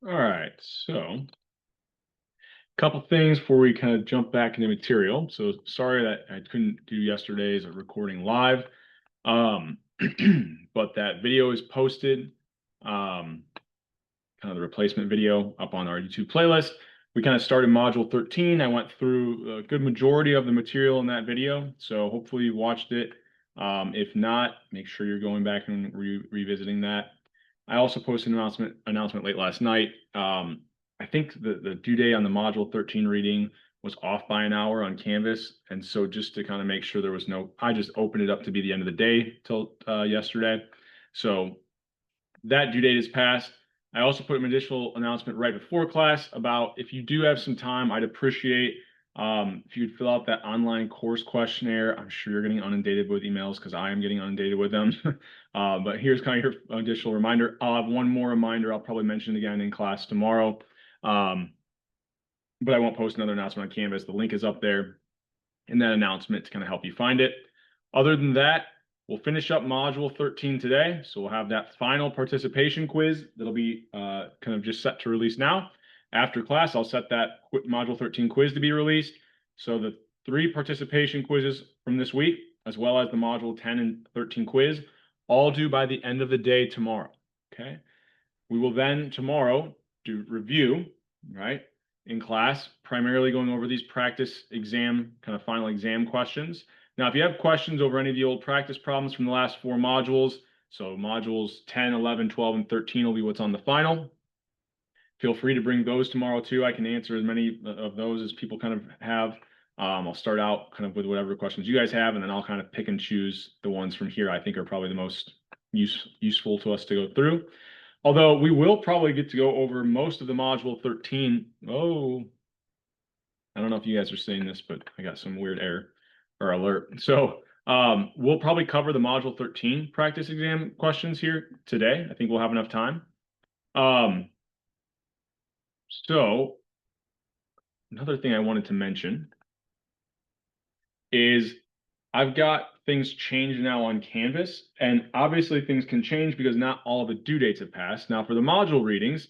All right, so a couple things before we kind of jump back into material. So sorry that I couldn't do yesterday's recording live, um, but that video is posted, kind of the replacement video up on our YouTube playlist. We kind of started module 13. I went through a good majority of the material in that video, so hopefully you watched it. If not, make sure you're going back and revisiting that. I also posted an announcement late last night. I think the due date on the module 13 reading was off by an hour on Canvas, and so just to kind of make sure there was no, I just opened it up to be the end of the day till yesterday. So that due date is passed. I also put an additional announcement right before class about if you do have some time, I'd appreciate if you'd fill out that online course questionnaire. I'm sure you're getting inundated with emails because I am getting inundated with them. But here's kind of your additional reminder. I'll have one more reminder. I'll probably mention it again in class tomorrow. But I won't post another announcement on Canvas. The link is up there in that announcement to kind of help you find it. Other than that, we'll finish up module 13 today. So we'll have that final participation quiz that'll be kind of just set to release now. After class, I'll set that module 13 quiz to be released. So the 3 participation quizzes from this week, as well as the module 10 and 13 quiz, all due by the end of the day tomorrow. Okay. We will then tomorrow do review, right, in class, primarily going over these practice exam, kind of final exam questions. Now, if you have questions over any of the old practice problems from the last 4 modules, so modules 10, 11, 12, and 13 will be what's on the final. Feel free to bring those tomorrow too. I can answer as many of those as people kind of have. I'll start out kind of with whatever questions you guys have, and then I'll kind of pick and choose the ones from here I think are probably the most useful to us to go through. Although we will probably get to go over most of the module 13. Oh, I don't know if you guys are seeing this, but I got some weird error or alert. So we'll probably cover the module 13 practice exam questions here today. I think we'll have enough time. So another thing I wanted to mention is I've got things changed now on Canvas, and obviously things can change because not all the due dates have passed. Now for the module readings,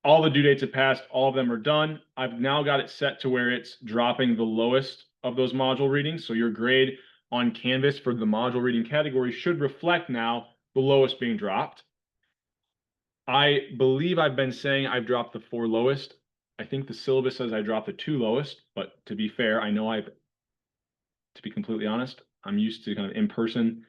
all the due dates have passed, all of them are done. I've now got it set to where it's dropping the lowest of those module readings. So your grade on Canvas for the module reading category should reflect now the lowest being dropped. I believe I've been saying I've dropped the 4 lowest. I think the syllabus says I dropped the 2 lowest, but to be fair, I know to be completely honest, I'm used to kind of in-person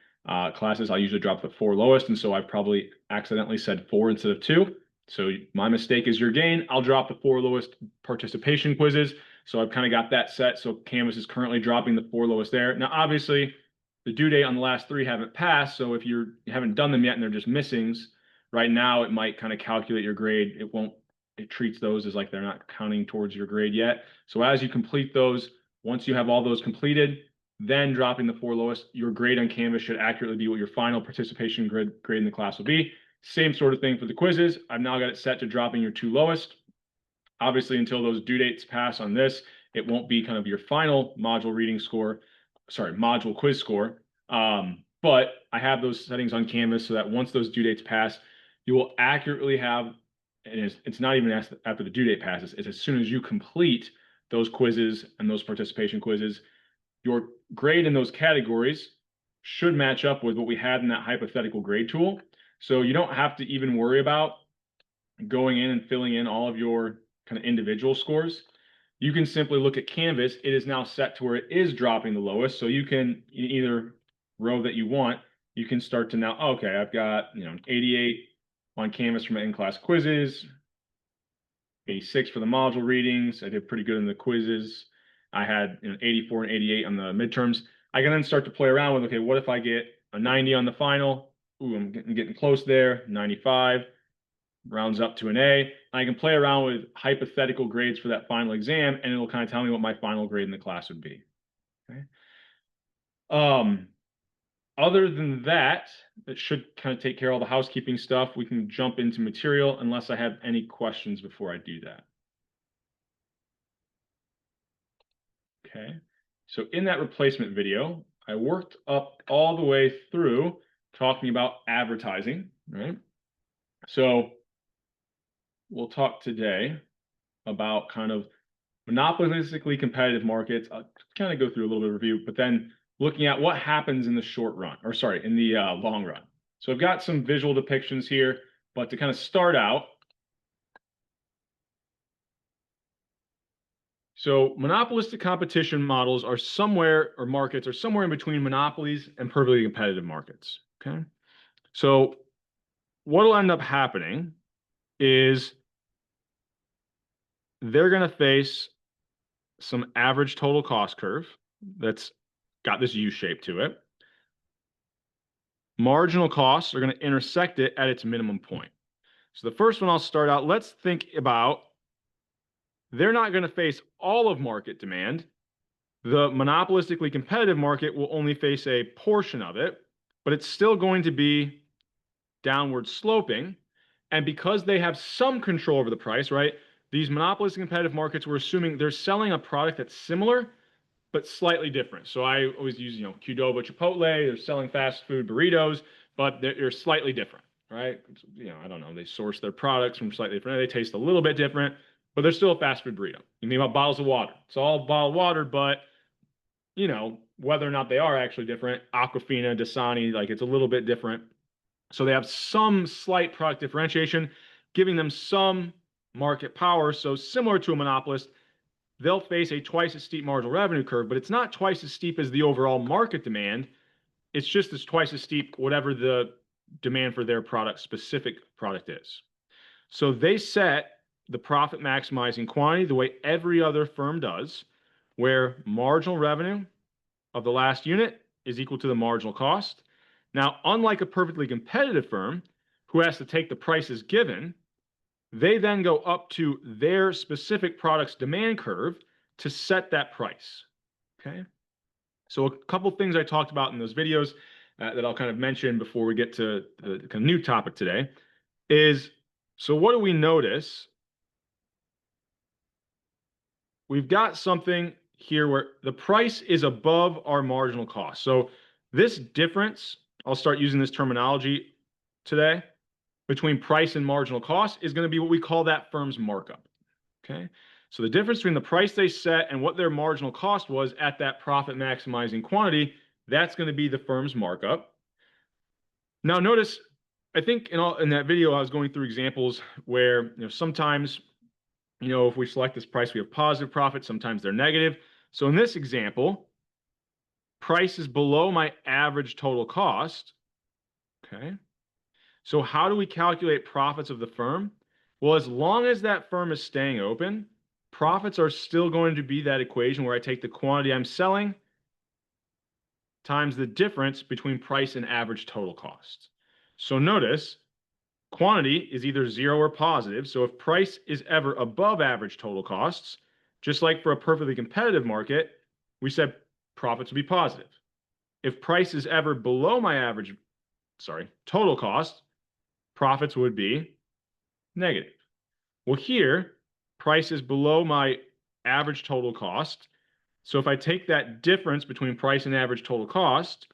classes. I usually drop the 4 lowest, and so I probably accidentally said 4 instead of 2. So my mistake is your gain. I'll drop the 4 lowest participation quizzes. So I've kind of got that set. So Canvas is currently dropping the 4 lowest there. Now, obviously, the due date on the last 3 haven't passed. So if you haven't done them yet and they're just missings, right now it might kind of calculate your grade. It treats those as like they're not counting towards your grade yet. So as you complete those, once you have all those completed, then dropping the 4 lowest, your grade on Canvas should accurately be what your final participation grade in the class will be. Same sort of thing for the quizzes. I've now got it set to dropping your 2 lowest. Obviously, until those due dates pass on this, it won't be kind of your final module reading score, sorry, module quiz score. But I have those settings on Canvas so that once those due dates pass, you will accurately have, and it's not even after the due date passes, it's as soon as you complete those quizzes and those participation quizzes, your grade in those categories should match up with what we had in that hypothetical grade tool. So you don't have to even worry about going in and filling in all of your kind of individual scores. You can simply look at Canvas. It is now set to where it is dropping the lowest. So you can, in either row that you want, you can start to now, okay, I've got 88 on Canvas for my in-class quizzes, 86 for the module readings. I did pretty good in the quizzes. I had 84 and 88 on the midterms. I can then start to play around with, okay, what if I get a 90 on the final? Ooh, I'm getting close there, 95, rounds up to an A. And I can play around with hypothetical grades for that final exam, and it'll kind of tell me what my final grade in the class would be. Okay. Other than that, it should kind of take care of all the housekeeping stuff. We can jump into material unless I have any questions before I do that. Okay, so in that replacement video, I worked up all the way through talking about advertising, right? So we'll talk today about kind of monopolistically competitive markets. I'll kind of go through a little bit of review, but then looking at what happens in the short run, or sorry, in the long run. So I've got some visual depictions here, but to kind of start out, so monopolistic competition models are somewhere, or markets are somewhere in between monopolies and perfectly competitive markets. Okay. So what will end up happening is they're going to face some average total cost curve that's got this U shape to it. Marginal costs are going to intersect it at its minimum point. So the first one I'll start out, let's think about, they're not going to face all of market demand. The monopolistically competitive market will only face a portion of it, but it's still going to be downward sloping. And because they have some control over the price, right? These monopolistic competitive markets, we're assuming they're selling a product that's similar, but slightly different. So I always use, Qdoba, Chipotle, they're selling fast food burritos, but they're slightly different, right? I don't know, they source their products from slightly different, they taste a little bit different, but they're still a fast food burrito. You think about bottles of water. It's all bottled water, but whether or not they are actually different, Aquafina, Dasani, like it's a little bit different. So they have some slight product differentiation, giving them some market power. So similar to a monopolist, they'll face a twice as steep marginal revenue curve, but it's not twice as steep as the overall market demand. It's just as twice as steep, whatever the demand for their product, specific product is. So they set the profit maximizing quantity the way every other firm does, where marginal revenue of the last unit is equal to the marginal cost. Now, unlike a perfectly competitive firm who has to take the prices given, they then go up to their specific product's demand curve to set that price. Okay. So a couple of things I talked about in those videos that I'll kind of mention before we get to the kind of new topic today is, so what do we notice? We've got something here where the price is above our marginal cost. So this difference, I'll start using this terminology today, between price and marginal cost is going to be what we call that firm's markup. Okay. So the difference between the price they set and what their marginal cost was at that profit maximizing quantity, that's going to be the firm's markup. Now notice, I think in that video I was going through examples where sometimes if we select this price we have positive profit, sometimes they're negative. So in this example, price is below my average total cost. Okay. So how do we calculate profits of the firm? Well, as long as that firm is staying open, profits are still going to be that equation where I take the quantity I'm selling times the difference between price and average total cost. So notice, quantity is either 0 or positive. So if price is ever above average total costs, just like for a perfectly competitive market, we said profits would be positive. If price is ever below my total cost, profits would be negative. Well, here, price is below my average total cost. So if I take that difference between price and average total cost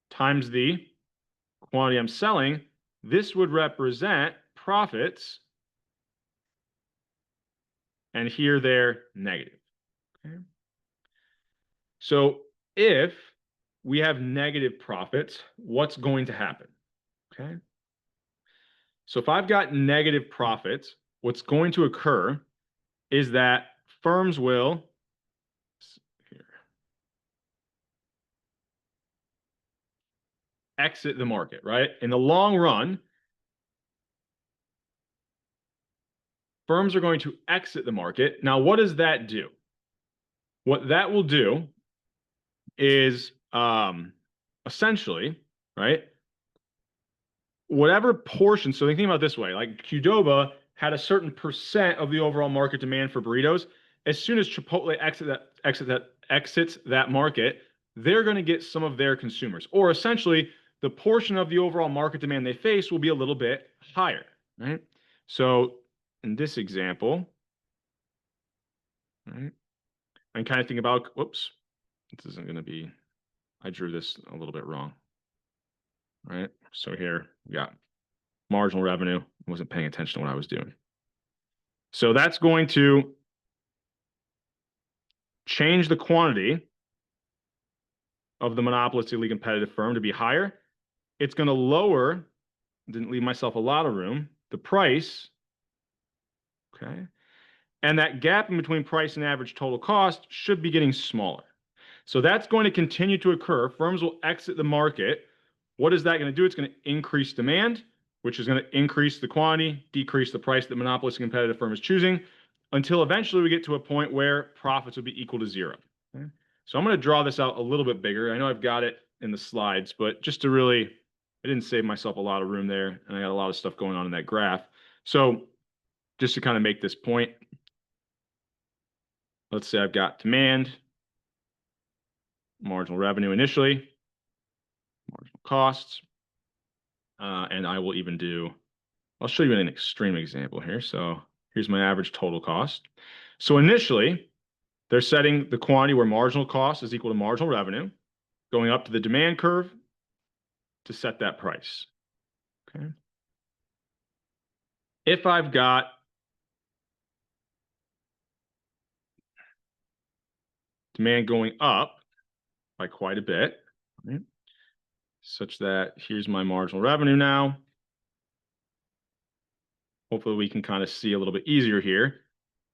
times the quantity I'm selling, this would represent profits. And here they're negative. Okay. So if we have negative profits, what's going to happen? Okay. So if I've got negative profits, what's going to occur is that firms will exit the market, right? In the long run, firms are going to exit the market. Now, what does that do? What that will do is essentially, right? Whatever portion, so think about it this way, like Qdoba had a certain percent of the overall market demand for burritos. As soon as Chipotle exits that market, they're going to get some of their consumers, or essentially the portion of the overall market demand they face will be a little bit higher, right? So in this example, right, and kind of think about, whoops, this isn't going to be, I drew this a little bit wrong, right? So here we got marginal revenue. I wasn't paying attention to what I was doing. So that's going to change the quantity of the monopolistically competitive firm to be higher. It's going to lower, didn't leave myself a lot of room, the price. Okay. And that gap in between price and average total cost should be getting smaller. So that's going to continue to occur. Firms will exit the market. What is that going to do? It's going to increase demand, which is going to increase the quantity, decrease the price that monopolistic competitive firm is choosing, until eventually we get to a point where profits will be equal to zero. Okay? So I'm going to draw this out a little bit bigger. I know I've got it in the slides, but just to really, I didn't save myself a lot of room there, and I got a lot of stuff going on in that graph. So just to kind of make this point, let's say I've got demand, marginal revenue initially, marginal costs, and I will even do, I'll show you an extreme example here. So here's my average total cost. So initially, they're setting the quantity where marginal cost is equal to marginal revenue, going up to the demand curve to set that price. Okay. If I've got demand going up by quite a bit, right, such that here's my marginal revenue now. Hopefully we can kind of see a little bit easier here.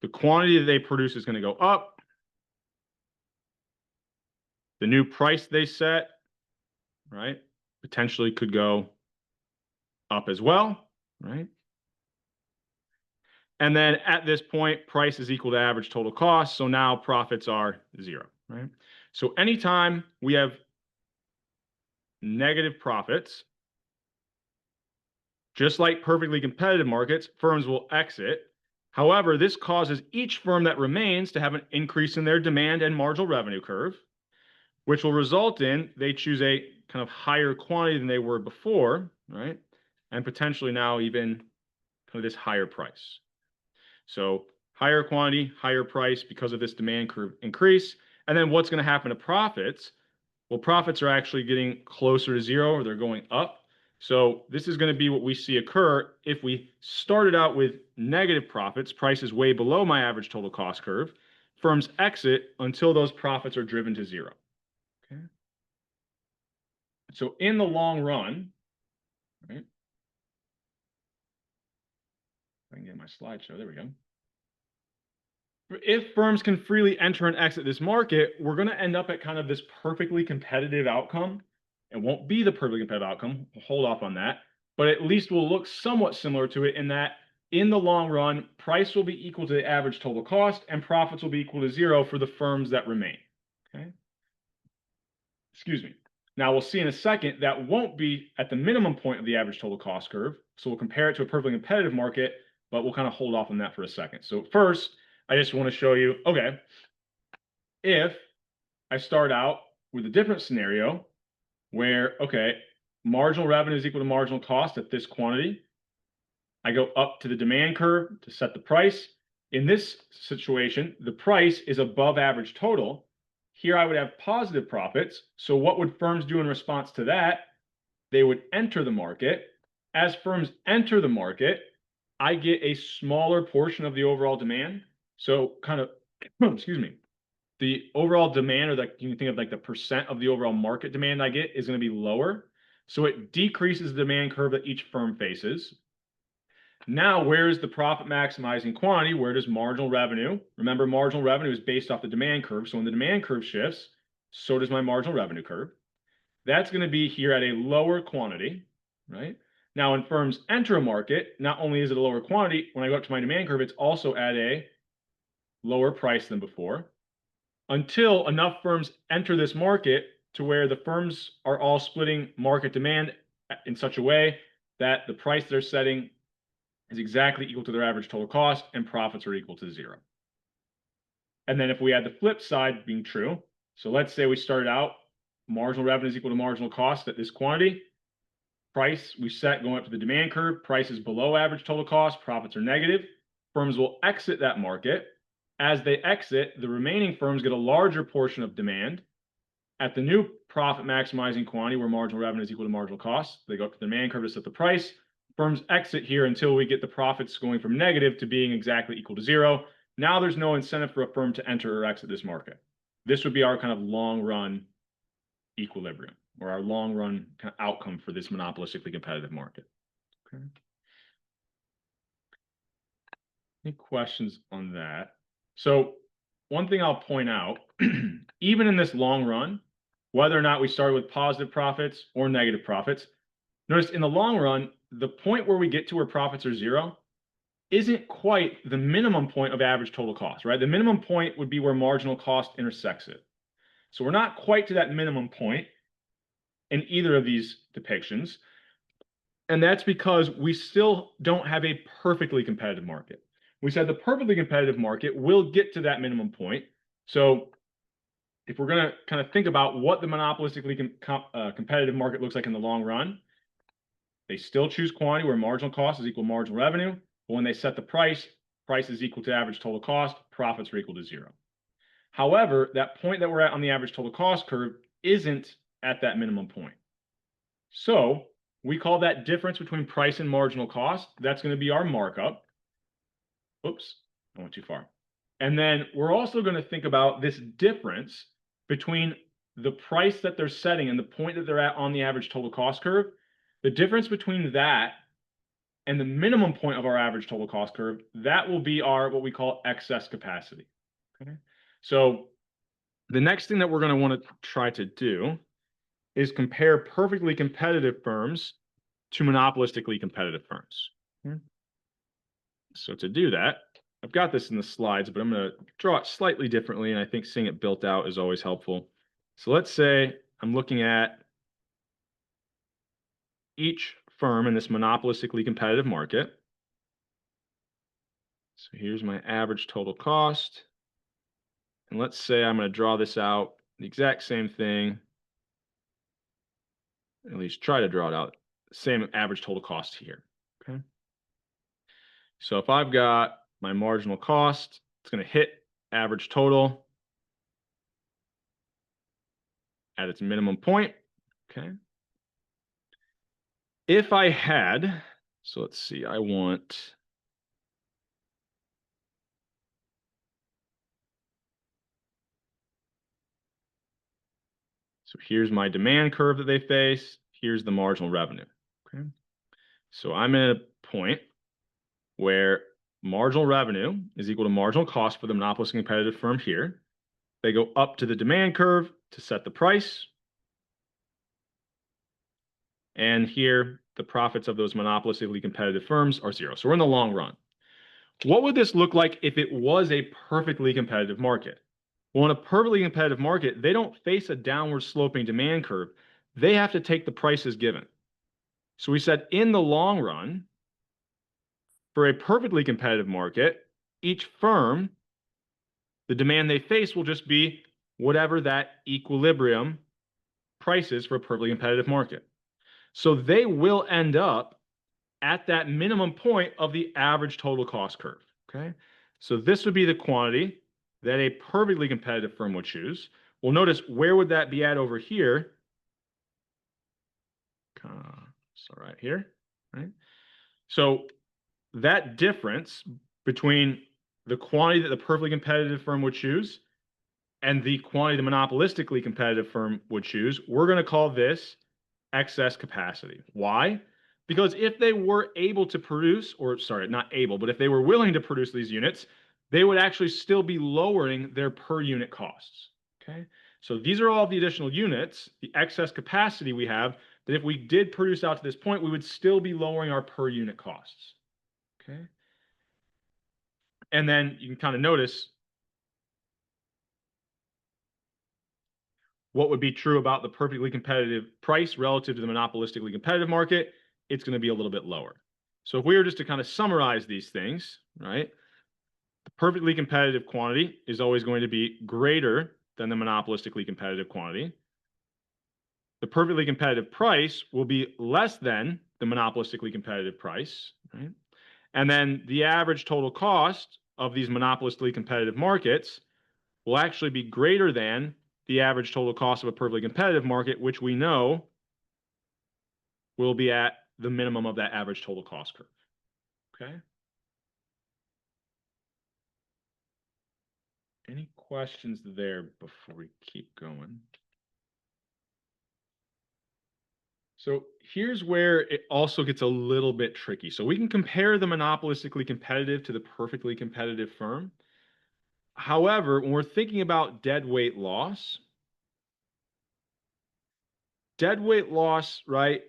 The quantity that they produce is going to go up. The new price they set, right, potentially could go up as well, right? And then at this point, price is equal to average total cost. So now profits are zero, right? So anytime we have negative profits, just like perfectly competitive markets, firms will exit. However, this causes each firm that remains to have an increase in their demand and marginal revenue curve, which will result in they choose a kind of higher quantity than they were before, right? And potentially now even kind of this higher price. So higher quantity, higher price because of this demand curve increase. And then what's going to happen to profits? Well, profits are actually getting closer to zero, or they're going up. So this is going to be what we see occur if we started out with negative profits, prices way below my average total cost curve. Firms exit until those profits are driven to zero. Okay. So in the long run, right? I can get my slideshow. There we go. If firms can freely enter and exit this market, we're going to end up at kind of this perfectly competitive outcome. It won't be the perfectly competitive outcome. We'll hold off on that. But at least will look somewhat similar to it in that in the long run, price will be equal to the average total cost and profits will be equal to zero for the firms that remain. Okay. Excuse me. Now we'll see in a second that won't be at the minimum point of the average total cost curve. So we'll compare it to a perfectly competitive market, but we'll kind of hold off on that for a second. So first, I just want to show you, okay, if I start out with a different scenario where, okay, marginal revenue is equal to marginal cost at this quantity. I go up to the demand curve to set the price. In this situation, the price is above average total. Here I would have positive profits. So what would firms do in response to that? They would enter the market. As firms enter the market, I get a smaller portion of the overall demand. So kind of, excuse me, the overall demand, or like you can think of like the percent of the overall market demand I get is going to be lower. So it decreases the demand curve that each firm faces. Now, where is the profit maximizing quantity? Where does marginal revenue? Remember, marginal revenue is based off the demand curve. So when the demand curve shifts, so does my marginal revenue curve. That's going to be here at a lower quantity, right? Now, when firms enter a market, not only is it a lower quantity, when I go up to my demand curve, it's also at a lower price than before, until enough firms enter this market to where the firms are all splitting market demand in such a way that the price they're setting is exactly equal to their average total cost and profits are equal to zero. And then if we had the flip side being true, so let's say we started out marginal revenue is equal to marginal cost at this quantity. Price we set going up to the demand curve, price is below average total cost, profits are negative. Firms will exit that market. As they exit, the remaining firms get a larger portion of demand. At the new profit maximizing quantity where marginal revenue is equal to marginal cost, they go up to the demand curve to set the price. firms exit here until we get the profits going from negative to being exactly equal to zero. Now there's no incentive for a firm to enter or exit this market. This would be our kind of long run equilibrium, or our long run kind of outcome for this monopolistically competitive market. Okay. Any questions on that? So one thing I'll point out, even in this long run, whether or not we started with positive profits or negative profits, notice in the long run, the point where we get to where profits are zero isn't quite the minimum point of average total cost, right? The minimum point would be where marginal cost intersects it. So we're not quite to that minimum point in either of these depictions. And that's because we still don't have a perfectly competitive market. We said the perfectly competitive market will get to that minimum point. So if we're going to kind of think about what the monopolistically competitive market looks like in the long run, they still choose quantity where marginal cost is equal to marginal revenue. But when they set the price, price is equal to average total cost, profits are equal to zero. However, that point that we're at on the average total cost curve isn't at that minimum point. So we call that difference between price and marginal cost. That's going to be our markup. Oops, I went too far. And then we're also going to think about this difference between the price that they're setting and the point that they're at on the average total cost curve. The difference between that and the minimum point of our average total cost curve, that will be our what we call excess capacity. Okay. So the next thing that we're going to want to try to do is compare perfectly competitive firms to monopolistically competitive firms. Okay. So to do that, I've got this in the slides, but I'm going to draw it slightly differently, and I think seeing it built out is always helpful. So let's say I'm looking at each firm in this monopolistically competitive market. So here's my average total cost. And let's say I'm going to draw this out, the exact same thing, at least try to draw it out, same average total cost here. Okay. So if I've got my marginal cost, it's going to hit average total at its minimum point. Okay. If I had, so let's see, I want, so here's my demand curve that they face. Here's the marginal revenue. Okay. So I'm at a point where marginal revenue is equal to marginal cost for the monopolistic competitive firm here. They go up to the demand curve to set the price. And here, the profits of those monopolistically competitive firms are zero. So we're in the long run. What would this look like if it was a perfectly competitive market? Well, in a perfectly competitive market, they don't face a downward sloping demand curve. They have to take the prices given. So we said in the long run, for a perfectly competitive market, each firm, the demand they face will just be whatever that equilibrium price is for a perfectly competitive market. So they will end up at that minimum point of the average total cost curve. Okay. So this would be the quantity that a perfectly competitive firm would choose. Well, notice where would that be at over here? So right here, right? So that difference between the quantity that the perfectly competitive firm would choose and the quantity the monopolistically competitive firm would choose, we're going to call this excess capacity. Why? Because if they were able to produce, or sorry, not able, but if they were willing to produce these units, they would actually still be lowering their per unit costs. Okay. So these are all the additional units, the excess capacity we have, that if we did produce out to this point, we would still be lowering our per unit costs. Okay. And then you can kind of notice what would be true about the perfectly competitive price relative to the monopolistically competitive market. It's going to be a little bit lower. So if we were just to kind of summarize these things, right, the perfectly competitive quantity is always going to be greater than the monopolistically competitive quantity. The perfectly competitive price will be less than the monopolistically competitive price, right? And then the average total cost of these monopolistically competitive markets will actually be greater than the average total cost of a perfectly competitive market, which we know will be at the minimum of that average total cost curve. Okay. Any questions there before we keep going? So here's where it also gets a little bit tricky. So we can compare the monopolistically competitive to the perfectly competitive firm. However, when we're thinking about deadweight loss, right,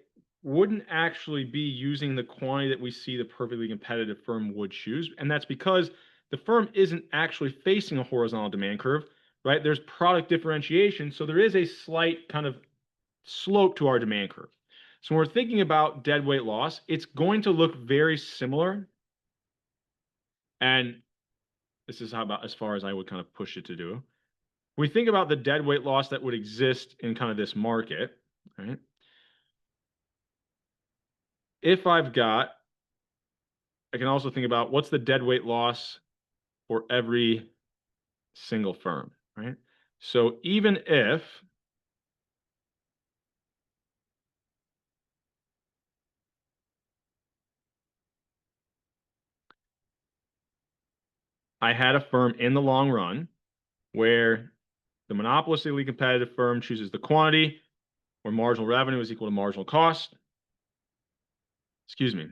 wouldn't actually be using the quantity that we see the perfectly competitive firm would choose. And that's because the firm isn't actually facing a horizontal demand curve, right? There's product differentiation. So there is a slight kind of slope to our demand curve. So when we're thinking about deadweight loss, it's going to look very similar. And this is how about as far as I would kind of push it to do. We think about the deadweight loss that would exist in kind of this market, right? If I've got, I can also think about what's the deadweight loss for every single firm, right? So even if I had a firm in the long run where the monopolistically competitive firm chooses the quantity where marginal revenue is equal to marginal cost, excuse me,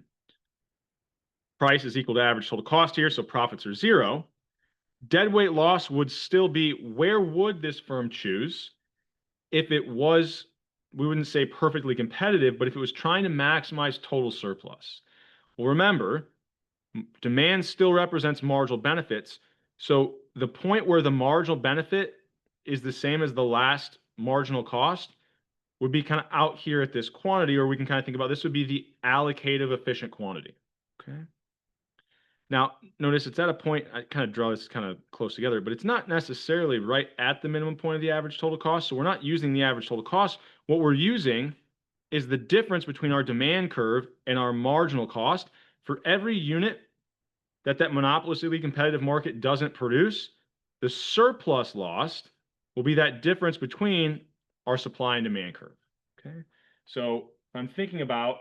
price is equal to average total cost here, so profits are zero. Deadweight loss would still be where would this firm choose if it was, we wouldn't say perfectly competitive, but if it was trying to maximize total surplus. Well, remember, demand still represents marginal benefits. So the point where the marginal benefit is the same as the last marginal cost would be kind of out here at this quantity, or we can kind of think about this would be the allocative efficient quantity. Okay. Now, notice it's at a point, I kind of draw this kind of close together, but it's not necessarily right at the minimum point of the average total cost. So we're not using the average total cost. What we're using is the difference between our demand curve and our marginal cost. For every unit that monopolistically competitive market doesn't produce, the surplus lost will be that difference between our supply and demand curve. Okay. So I'm thinking about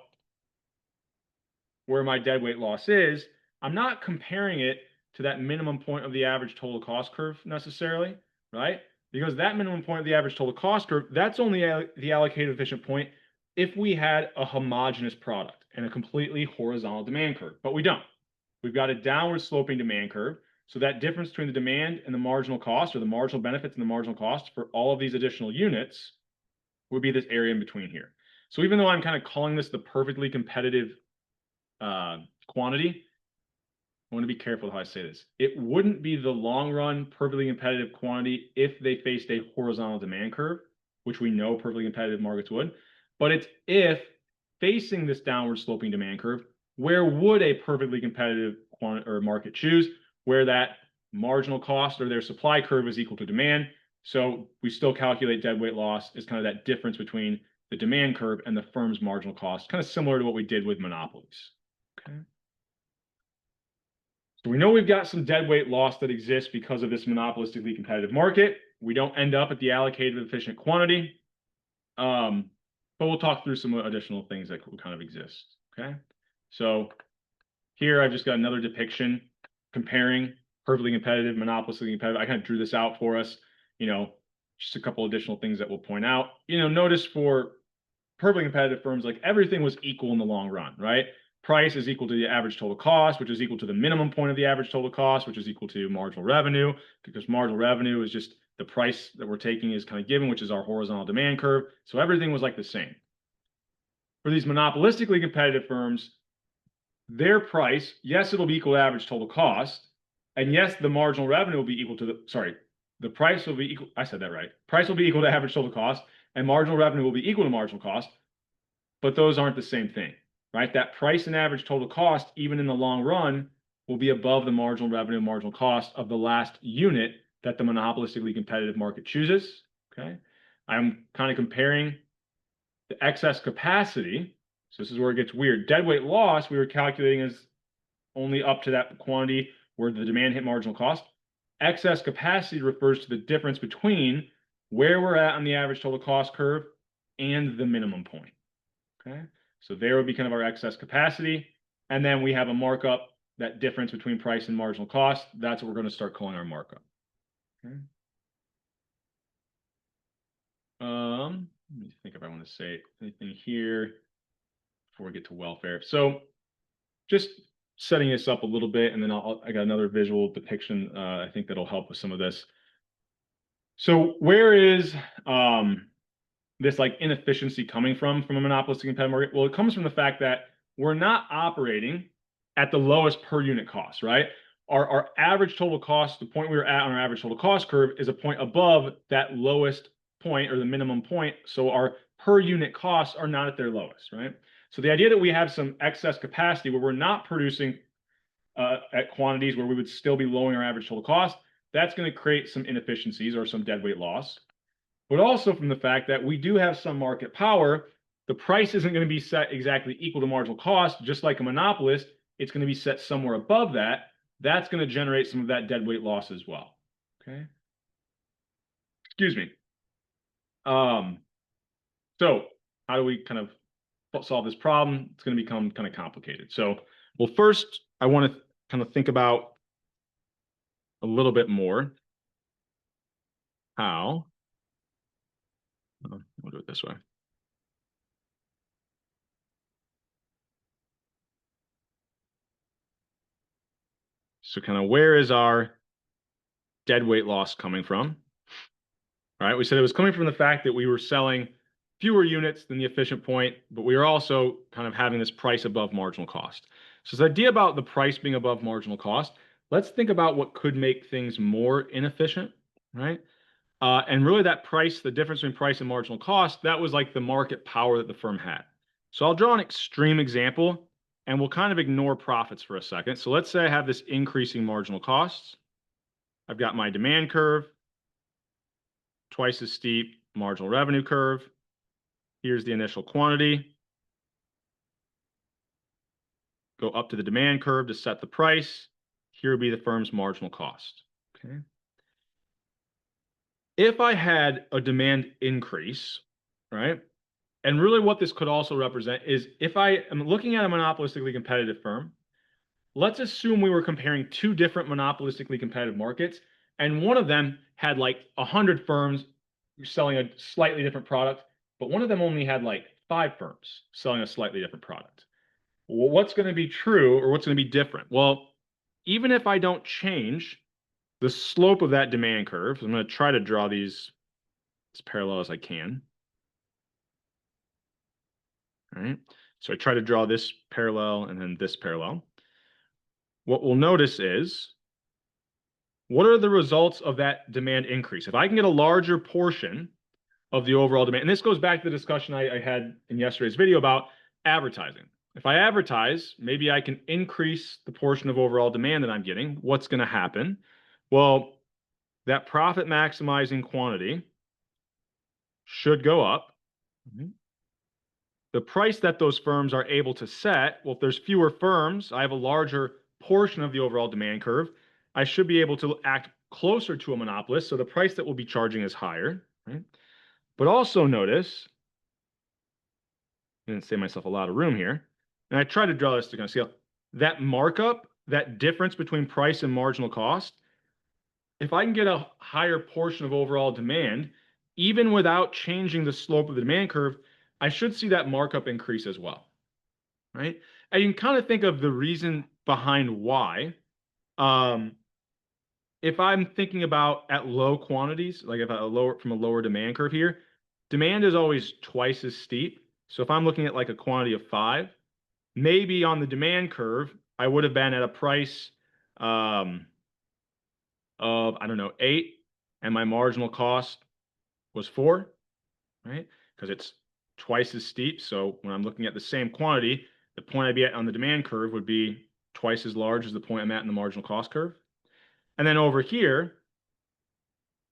where my deadweight loss is, I'm not comparing it to that minimum point of the average total cost curve necessarily, right? Because that minimum point of the average total cost curve, that's only the allocated efficient point if we had a homogeneous product and a completely horizontal demand curve, but we don't. We've got a downward sloping demand curve. So that difference between the demand and the marginal cost, or the marginal benefits and the marginal cost for all of these additional units, would be this area in between here. So even though I'm kind of calling this the perfectly competitive quantity, I want to be careful how I say this. It wouldn't be the long run perfectly competitive quantity if they faced a horizontal demand curve, which we know perfectly competitive markets would. But it's if facing this downward sloping demand curve, where would a perfectly competitive quantity or market choose? Where that marginal cost or their supply curve is equal to demand. So we still calculate deadweight loss as kind of that difference between the demand curve and the firm's marginal cost, kind of similar to what we did with monopolies. Okay. So we know we've got some deadweight loss that exists because of this monopolistically competitive market. We don't end up at the allocated efficient quantity. But we'll talk through some additional things that kind of exist. Okay. So here I've just got another depiction comparing perfectly competitive, monopolistically competitive. I kind of drew this out for us, just a couple additional things that we'll point out. Notice for perfectly competitive firms, like everything was equal in the long run, right? Price is equal to the average total cost, which is equal to the minimum point of the average total cost, which is equal to marginal revenue, because marginal revenue is just the price that we're taking is kind of given, which is our horizontal demand curve. So everything was like the same. For these monopolistically competitive firms, their price, yes, it'll be equal to average total cost. And yes, the marginal revenue will be equal to the price will be equal. I said that right. Price will be equal to average total cost, and marginal revenue will be equal to marginal cost. But those aren't the same thing, right? That price and average total cost, even in the long run, will be above the marginal revenue, marginal cost of the last unit that the monopolistically competitive market chooses. Okay. I'm kind of comparing the excess capacity. So this is where it gets weird. Deadweight loss, we were calculating as only up to that quantity where the demand hit marginal cost. Excess capacity refers to the difference between where we're at on the average total cost curve and the minimum point. Okay. So there would be kind of our excess capacity. And then we have a markup, that difference between price and marginal cost. That's what we're going to start calling our markup. Okay. Let me think if I want to say anything here before we get to welfare. So just setting this up a little bit, and then I got another visual depiction. I think that'll help with some of this. So where is this like inefficiency coming from a monopolistic competitive market? Well, it comes from the fact that we're not operating at the lowest per unit cost, right? Our average total cost, the point we were at on our average total cost curve, is a point above that lowest point or the minimum point. So our per unit costs are not at their lowest, right? So the idea that we have some excess capacity where we're not producing at quantities where we would still be lowering our average total cost, that's going to create some inefficiencies or some deadweight loss. But also from the fact that we do have some market power, the price isn't going to be set exactly equal to marginal cost, just like a monopolist. It's going to be set somewhere above that. That's going to generate some of that deadweight loss as well. Okay. Excuse me. So how do we kind of solve this problem? It's going to become kind of complicated. So, well, first, I want to kind of think about a little bit more how. We'll do it this way. So kind of where is our deadweight loss coming from? All right, we said it was coming from the fact that we were selling fewer units than the efficient point, but we were also kind of having this price above marginal cost. So this idea about the price being above marginal cost, let's think about what could make things more inefficient, right? And really that price, the difference between price and marginal cost, that was like the market power that the firm had. So I'll draw an extreme example and we'll kind of ignore profits for a second. So let's say I have this increasing marginal costs. I've got my demand curve, twice as steep marginal revenue curve. Here's the initial quantity. Go up to the demand curve to set the price. Here would be the firm's marginal cost. Okay. If I had a demand increase, right? And really what this could also represent is if I am looking at a monopolistically competitive firm, let's assume we were comparing two different monopolistically competitive markets, and one of them had like 100 firms selling a slightly different product, but one of them only had like 5 firms selling a slightly different product. Well, what's going to be true or what's going to be different? Well, even if I don't change the slope of that demand curve, I'm going to try to draw these as parallel as I can. All right. So I try to draw this parallel and then this parallel. What we'll notice is, what are the results of that demand increase? If I can get a larger portion of the overall demand, and this goes back to the discussion I had in yesterday's video about advertising. If I advertise, maybe I can increase the portion of overall demand that I'm getting. What's going to happen? Well, that profit maximizing quantity should go up. The price that those firms are able to set, well, if there's fewer firms, I have a larger portion of the overall demand curve. I should be able to act closer to a monopolist, so the price that we'll be charging is higher, right? But also notice, I didn't save myself a lot of room here, and I try to draw this to kind of see how that markup, that difference between price and marginal cost, if I can get a higher portion of overall demand, even without changing the slope of the demand curve, I should see that markup increase as well, right? And you can kind of think of the reason behind why. If I'm thinking about at low quantities, like if I lower from a lower demand curve here, demand is always twice as steep. So if I'm looking at like a quantity of 5, maybe on the demand curve, I would have been at a price of, I don't know, 8, and my marginal cost was 4, right? Because it's twice as steep. So when I'm looking at the same quantity, the point I'd be at on the demand curve would be twice as large as the point I'm at in the marginal cost curve. And then over here,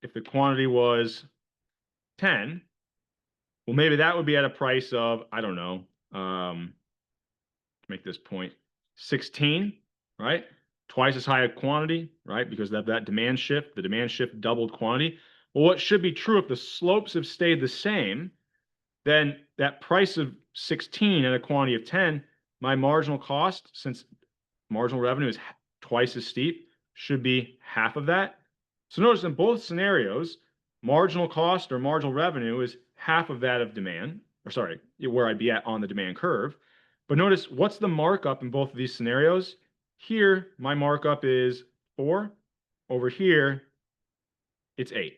if the quantity was 10, well, maybe that would be at a price of, I don't know, make this point 16, right? Twice as high a quantity, right? Because of that demand shift, the demand shift doubled quantity. Well, what should be true if the slopes have stayed the same, then that price of 16 at a quantity of 10, my marginal cost, since marginal revenue is twice as steep, should be half of that. So notice in both scenarios, marginal cost or marginal revenue is half of that of demand, or sorry, where I'd be at on the demand curve. But notice what's the markup in both of these scenarios? Here, my markup is 4. Over here, it's 8,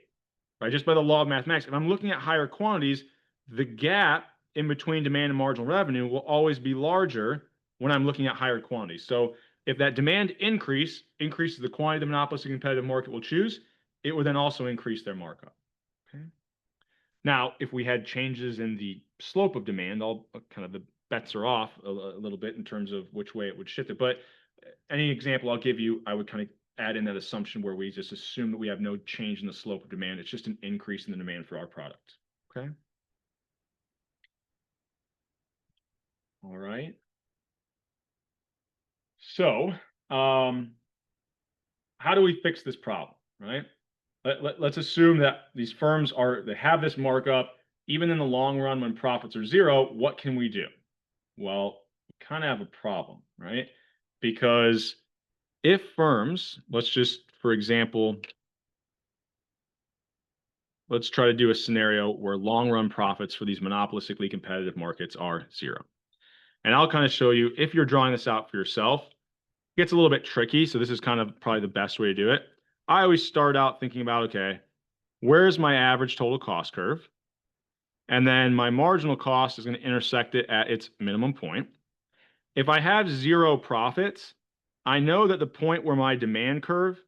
right? Just by the law of mathematics. If I'm looking at higher quantities, the gap in between demand and marginal revenue will always be larger when I'm looking at higher quantities. So if that demand increases the quantity the monopolistic competitive market will choose, it will then also increase their markup. Okay. Now, if we had changes in the slope of demand, all kind of the bets are off a little bit in terms of which way it would shift it. But any example I'll give you, I would kind of add in that assumption where we just assume that we have no change in the slope of demand. It's just an increase in the demand for our product. Okay. All right. So, how do we fix this problem, right? Let's assume that these firms they have this markup. Even in the long run, when profits are zero, what can we do? Well, we kind of have a problem, right? Because if firms, let's just, for example, let's try to do a scenario where long run profits for these monopolistically competitive markets are zero. And I'll kind of show you, if you're drawing this out for yourself, it gets a little bit tricky. So this is kind of probably the best way to do it. I always start out thinking about, okay, where's my average total cost curve? And then my marginal cost is going to intersect it at its minimum point. If I have zero profits, I know that the point where my demand curve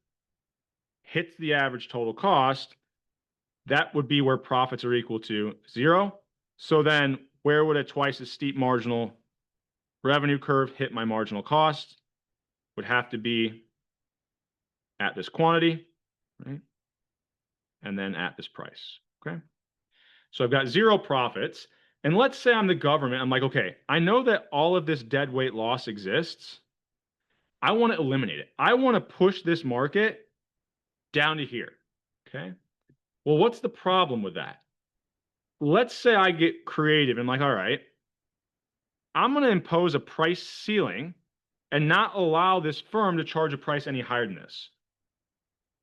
hits the average total cost, that would be where profits are equal to zero. So then where would a twice as steep marginal revenue curve hit my marginal cost? Would have to be at this quantity, right? And then at this price, okay? So I've got zero profits. And let's say I'm the government. I'm like, okay, I know that all of this dead weight loss exists. I want to eliminate it. I want to push this market down to here, okay? Well, what's the problem with that? Let's say I get creative and like, all right, I'm going to impose a price ceiling and not allow this firm to charge a price any higher than this.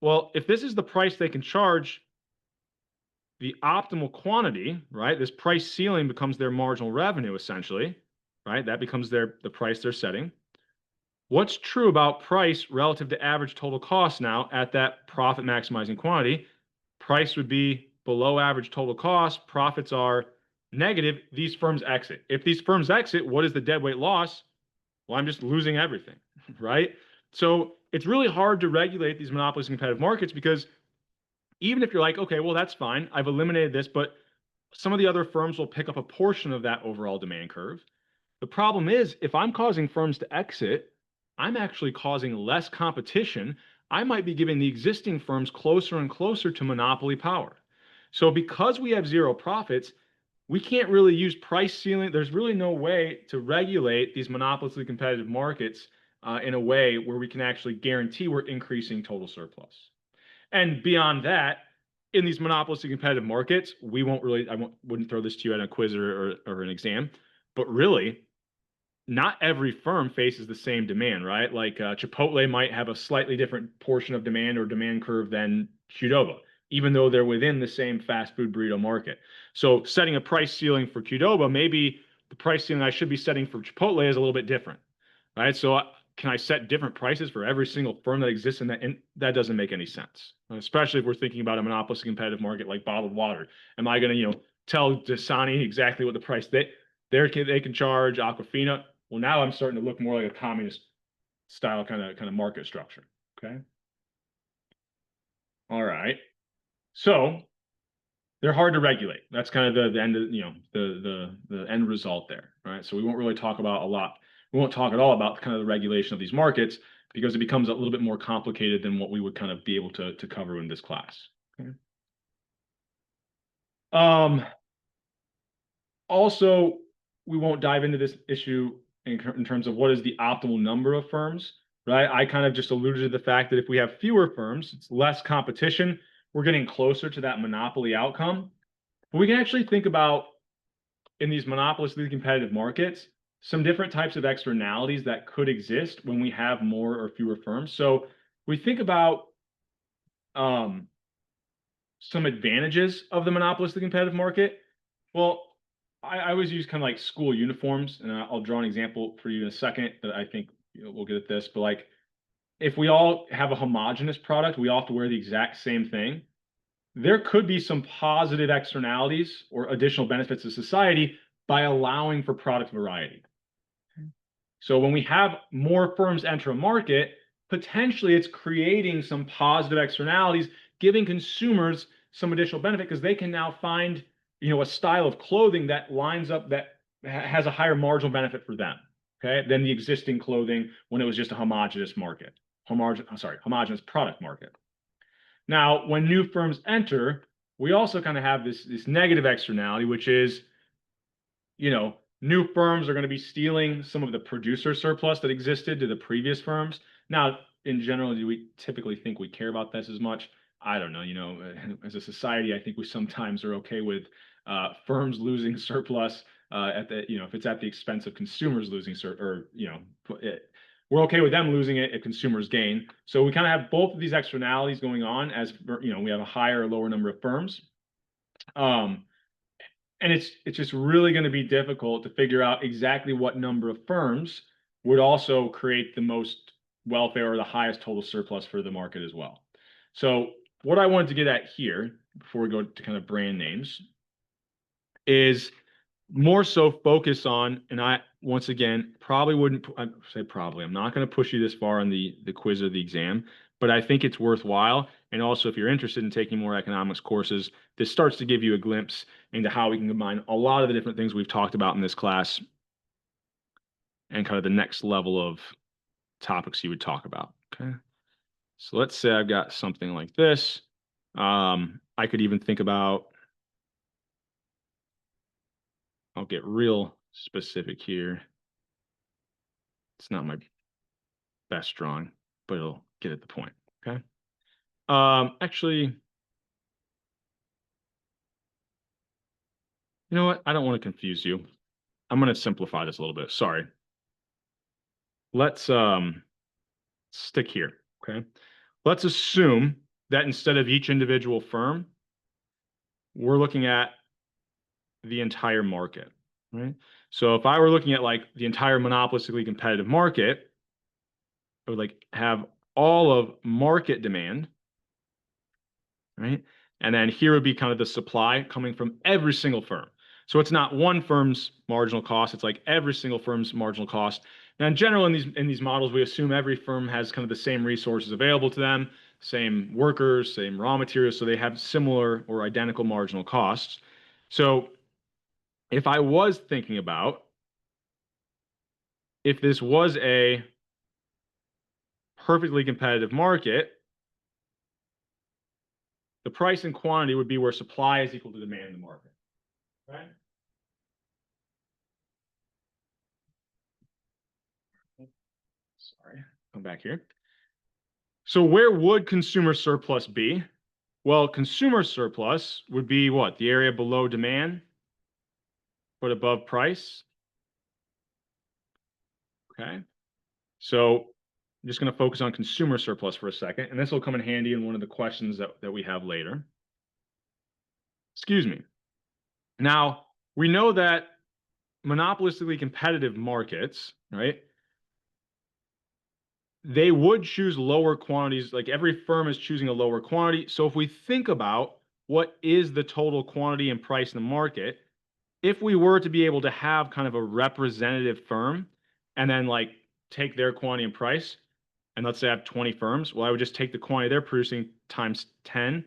Well, if this is the price they can charge, the optimal quantity, right? This price ceiling becomes their marginal revenue essentially, right? That becomes the price they're setting. What's true about price relative to average total cost now at that profit maximizing quantity? Price would be below average total cost. Profits are negative. These firms exit. If these firms exit, what is the deadweight loss? Well, I'm just losing everything, right? So it's really hard to regulate these monopolies and competitive markets because even if you're like, okay, well, that's fine, I've eliminated this, but some of the other firms will pick up a portion of that overall demand curve. The problem is, if I'm causing firms to exit, I'm actually causing less competition. I might be giving the existing firms closer and closer to monopoly power. So because we have zero profits, we can't really use price ceiling. There's really no way to regulate these monopolistically competitive markets in a way where we can actually guarantee we're increasing total surplus. And beyond that, in these monopolistic competitive markets, we won't really, wouldn't throw this to you at a quiz or an exam, but really, not every firm faces the same demand, right? Like Chipotle might have a slightly different portion of demand or demand curve than Qdoba, even though they're within the same fast food burrito market. So setting a price ceiling for Qdoba, maybe the price ceiling I should be setting for Chipotle is a little bit different, right? So can I set different prices for every single firm that exists in that? And that doesn't make any sense, especially if we're thinking about a monopolistic competitive market like bottled water. Am I going to, tell Dasani exactly what the price they can charge, Aquafina? Well, now I'm starting to look more like a communist style kind of market structure. Okay. All right. So they're hard to regulate. That's kind of the end of, the end result there. All right. So we won't really talk about a lot. We won't talk at all about kind of the regulation of these markets because it becomes a little bit more complicated than what we would kind of be able to cover in this class. Okay. Also, we won't dive into this issue in terms of what is the optimal number of firms, right? I kind of just alluded to the fact that if we have fewer firms, it's less competition. We're getting closer to that monopoly outcome. But we can actually think about in these monopolistically competitive markets some different types of externalities that could exist when we have more or fewer firms. So we think about um, some advantages of the monopolistic competitive market. Well, I always use kind of like school uniforms, and I'll draw an example for you in a second that I think we'll get at this. But like, if we all have a homogeneous product, we all have to wear the exact same thing. There could be some positive externalities or additional benefits to society by allowing for product variety. So when we have more firms enter a market, potentially it's creating some positive externalities, giving consumers some additional benefit because they can now find, a style of clothing that lines up that has a higher marginal benefit for them, okay, than the existing clothing when it was just a homogeneous market, homogeneous product market. Now, when new firms enter, we also kind of have this negative externality, which is, new firms are going to be stealing some of the producer surplus that existed to the previous firms. Now, in general, do we typically think we care about this as much? I don't know. As a society, I think we sometimes are okay with firms losing surplus if it's at the expense of consumers losing we're okay with them losing it if consumers gain. So we kind of have both of these externalities going on as we have a higher or lower number of firms. And it's just really going to be difficult to figure out exactly what number of firms would also create the most welfare or the highest total surplus for the market as well. So what I wanted to get at here before we go to kind of brand names is more so focus on, and I, once again, probably wouldn't say probably, I'm not going to push you this far on the quiz or the exam, but I think it's worthwhile. And also, if you're interested in taking more economics courses, this starts to give you a glimpse into how we can combine a lot of the different things we've talked about in this class and kind of the next level of topics you would talk about. Okay. So let's say I've got something like this. I could even think about, I'll get real specific here. It's not my best drawing, but it'll get at the point. Okay. Actually, you know what? I don't want to confuse you. I'm going to simplify this a little bit. Sorry. Let's stick here. Okay. Let's assume that instead of each individual firm, we're looking at the entire market, right? So if I were looking at like the entire monopolistically competitive market, I would like have all of market demand, right? And then here would be kind of the supply coming from every single firm. So it's not one firm's marginal cost, it's like every single firm's marginal cost. Now, in general, in these models, we assume every firm has kind of the same resources available to them, same workers, same raw materials, so they have similar or identical marginal costs. So if I was thinking about if this was a perfectly competitive market, the price and quantity would be where supply is equal to demand in the market, right? Sorry, come back here. So where would consumer surplus be? Well, consumer surplus would be what? The area below demand, but above price. Okay. So I'm just going to focus on consumer surplus for a second, and this will come in handy in one of the questions that we have later. Excuse me. Now, we know that monopolistically competitive markets, right? They would choose lower quantities, like every firm is choosing a lower quantity. So if we think about what is the total quantity and price in the market, if we were to be able to have kind of a representative firm and then like take their quantity and price, and let's say I have 20 firms, well, I would just take the quantity they're producing times 10.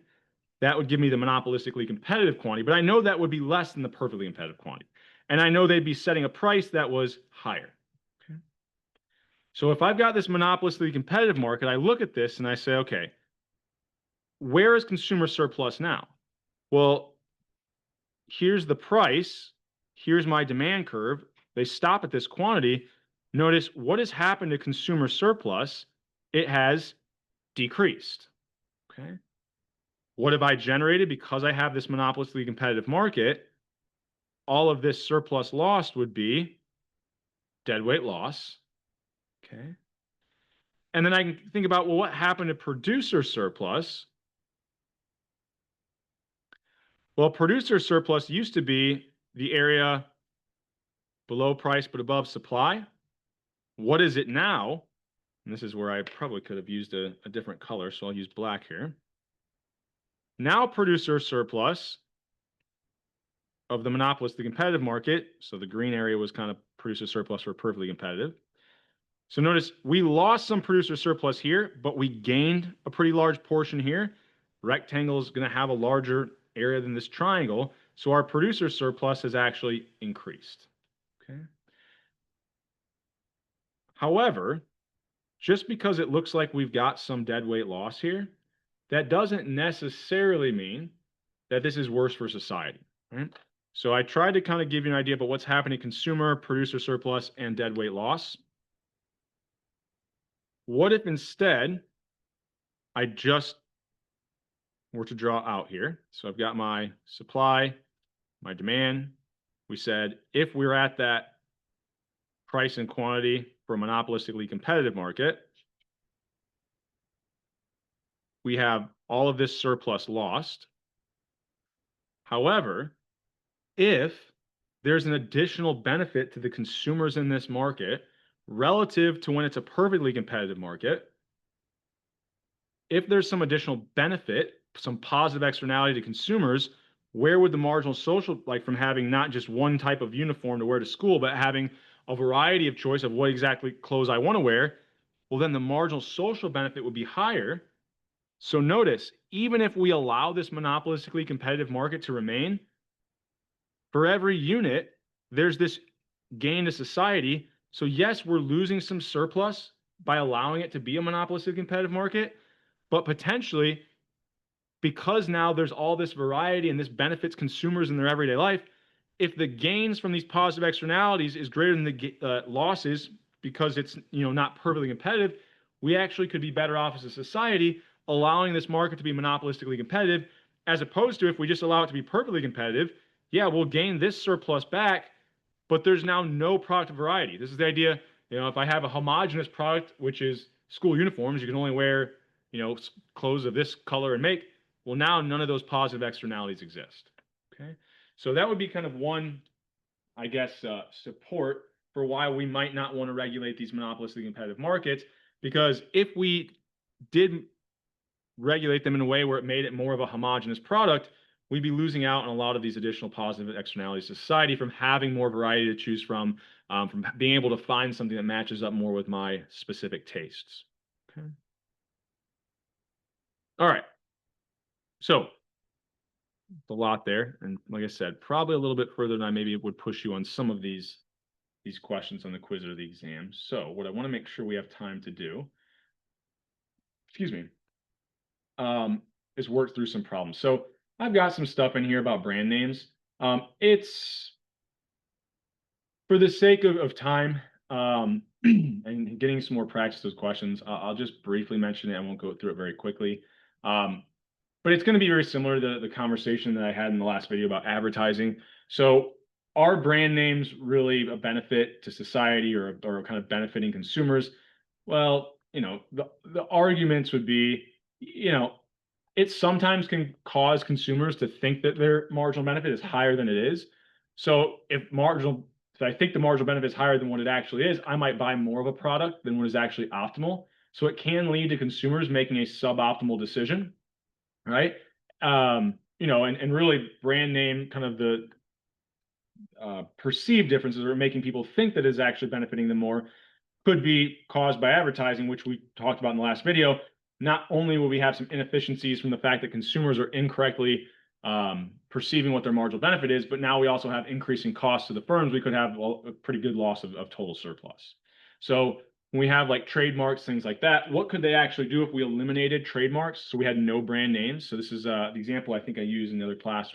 That would give me the monopolistically competitive quantity, but I know that would be less than the perfectly competitive quantity. And I know they'd be setting a price that was higher. Okay. So if I've got this monopolistically competitive market, I look at this and I say, okay, where is consumer surplus now? Well, here's the price. Here's my demand curve. They stop at this quantity. Notice what has happened to consumer surplus. It has decreased. Okay. What have I generated because I have this monopolistically competitive market? all of this surplus lost would be deadweight loss. Okay. And then I can think about, well, what happened to producer surplus? Well, producer surplus used to be the area below price but above supply. What is it now? And this is where I probably could have used a different color, so I'll use black here. Now producer surplus of the monopolistic competitive market, so the green area was kind of producer surplus for perfectly competitive. So notice we lost some producer surplus here, but we gained a pretty large portion here. Rectangle is going to have a larger area than this triangle, so our producer surplus has actually increased. Okay. However, just because it looks like we've got some deadweight loss here, that doesn't necessarily mean that this is worse for society, right? So I tried to kind of give you an idea about what's happening to consumer, producer surplus, and deadweight loss. What if instead I just were to draw out here? So I've got my supply, my demand. We said if we're at that price and quantity for a monopolistically competitive market, we have all of this surplus lost. However, if there's an additional benefit to the consumers in this market relative to when it's a perfectly competitive market, if there's some additional benefit, some positive externality to consumers, where would the marginal social, like from having not just one type of uniform to wear to school, but having a variety of choice of what exactly clothes I want to wear, well, then the marginal social benefit would be higher. So notice, even if we allow this monopolistically competitive market to remain, for every unit, there's this gain to society. So yes, we're losing some surplus by allowing it to be a monopolistic competitive market, but potentially, because now there's all this variety and this benefits consumers in their everyday life, if the gains from these positive externalities is greater than the losses because it's not perfectly competitive, we actually could be better off as a society allowing this market to be monopolistically competitive, as opposed to if we just allow it to be perfectly competitive, yeah, we'll gain this surplus back, but there's now no product variety. This is the idea, if I have a homogeneous product, which is school uniforms, you can only wear, clothes of this color and make. Well, now none of those positive externalities exist. Okay. So that would be kind of one, I guess, support for why we might not want to regulate these monopolistic competitive markets, because if we did regulate them in a way where it made it more of a homogeneous product, we'd be losing out on a lot of these additional positive externalities to society from having more variety to choose from being able to find something that matches up more with my specific tastes. Okay. All right. So a lot there, and like I said, probably a little bit further than I maybe would push you on some of these questions on the quiz or the exam. So what I want to make sure we have time to do, excuse me, is work through some problems. So I've got some stuff in here about brand names. It's for the sake of time and getting some more practice those questions. I'll just briefly mention it. I won't go through it very quickly. But it's going to be very similar to the conversation that I had in the last video about advertising. So are brand names really a benefit to society or kind of benefiting consumers? Well, the arguments would be, it sometimes can cause consumers to think that their marginal benefit is higher than it is. So if I think the marginal benefit is higher than what it actually is, I might buy more of a product than what is actually optimal. So it can lead to consumers making a suboptimal decision. Right. And really brand name, kind of the perceived differences are making people think that is actually benefiting them more, could be caused by advertising, which we talked about in the last video. Not only will we have some inefficiencies from the fact that consumers are incorrectly perceiving what their marginal benefit is, but now we also have increasing costs to the firms. We could have a pretty good loss of total surplus. So when we have like trademarks, things like that, what could they actually do if we eliminated trademarks? So we had no brand names. So this is the example I think I used in the other class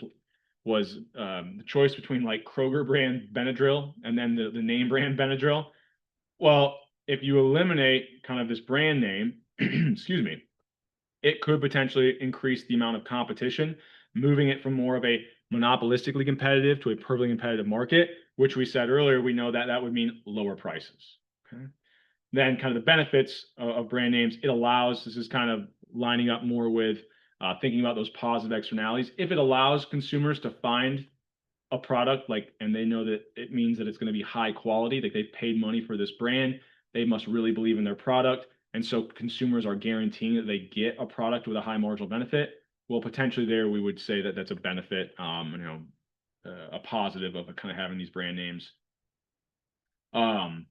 was the choice between like Kroger brand Benadryl and then the name brand Benadryl. Well, if you eliminate kind of this brand name, excuse me, it could potentially increase the amount of competition, moving it from more of a monopolistically competitive to a perfectly competitive market, which we said earlier, we know that that would mean lower prices. Okay. Then kind of the benefits of brand names, it allows, this is kind of lining up more with thinking about those positive externalities. If it allows consumers to find a product like, and they know that it means that it's going to be high quality, that they've paid money for this brand, they must really believe in their product. And so consumers are guaranteeing that they get a product with a high marginal benefit. Well, potentially there, we would say that that's a benefit, a positive of kind of having these brand names. And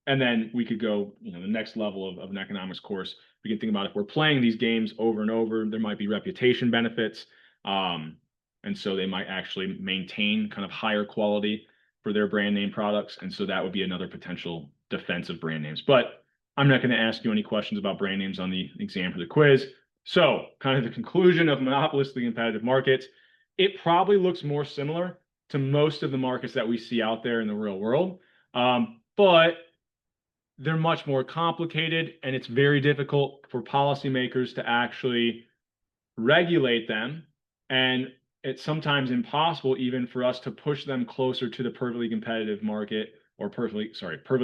then we could go, the next level of an economics course. We can think about if we're playing these games over and over, there might be reputation benefits. And so they might actually maintain kind of higher quality for their brand name products. And so that would be another potential defense of brand names. But I'm not going to ask you any questions about brand names on the exam for the quiz. So kind of the conclusion of monopolistically competitive markets, it probably looks more similar to most of the markets that we see out there in the real world. But they're much more complicated, and it's very difficult for policymakers to actually regulate them. And it's sometimes impossible even for us to push them closer to the perfectly competitive market or perfectly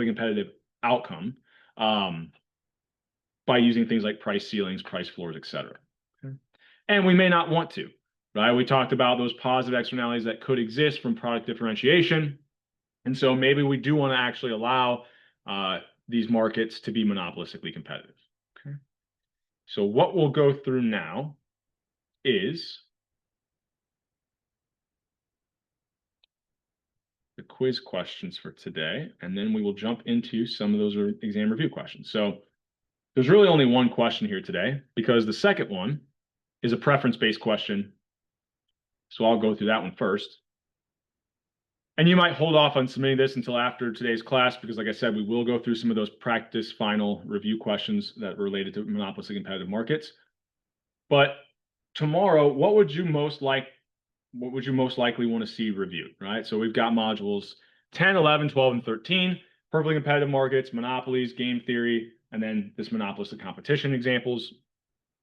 competitive outcome by using things like price ceilings, price floors, et cetera. Okay. And we may not want to, right? We talked about those positive externalities that could exist from product differentiation. And so maybe we do want to actually allow these markets to be monopolistically competitive. Okay. So what we'll go through now is the quiz questions for today, and then we will jump into some of those exam review questions. So there's really only one question here today because the second one is a preference-based question. So I'll go through that one first. And you might hold off on submitting this until after today's class because, like I said, we will go through some of those practice final review questions that are related to monopolistic competitive markets. But tomorrow, what would you most likely want to see reviewed, right? So we've got modules 10, 11, 12, and 13, perfectly competitive markets, monopolies, game theory, and then this monopolistic competition examples.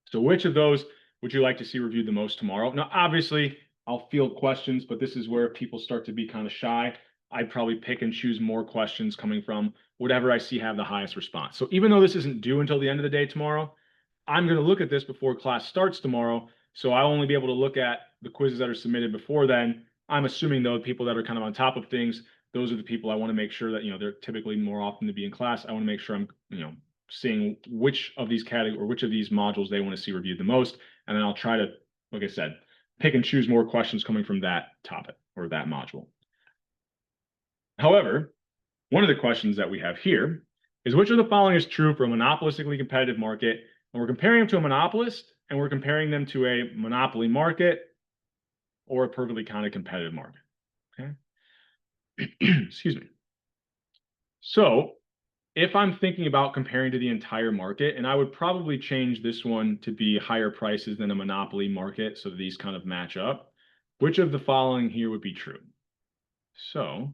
So which of those would you like to see reviewed the most tomorrow? Now, obviously, I'll field questions, but this is where people start to be kind of shy. I'd probably pick and choose more questions coming from whatever I see have the highest response. So even though this isn't due until the end of the day tomorrow, I'm going to look at this before class starts tomorrow. So I'll only be able to look at the quizzes that are submitted before then. I'm assuming, though, people that are kind of on top of things, those are the people I want to make sure that, they're typically more often to be in class. I want to make sure I'm, seeing which of these categories or which of these modules they want to see reviewed the most. And then I'll try to, like I said, pick and choose more questions coming from that topic or that module. However, one of the questions that we have here is which of the following is true for a monopolistically competitive market? And we're comparing them to a monopolist, and we're comparing them to a monopoly market or a perfectly kind of competitive market. Okay. Excuse me. So if I'm thinking about comparing to the entire market, and I would probably change this one to be higher prices than a monopoly market, so these kind of match up, which of the following here would be true? So,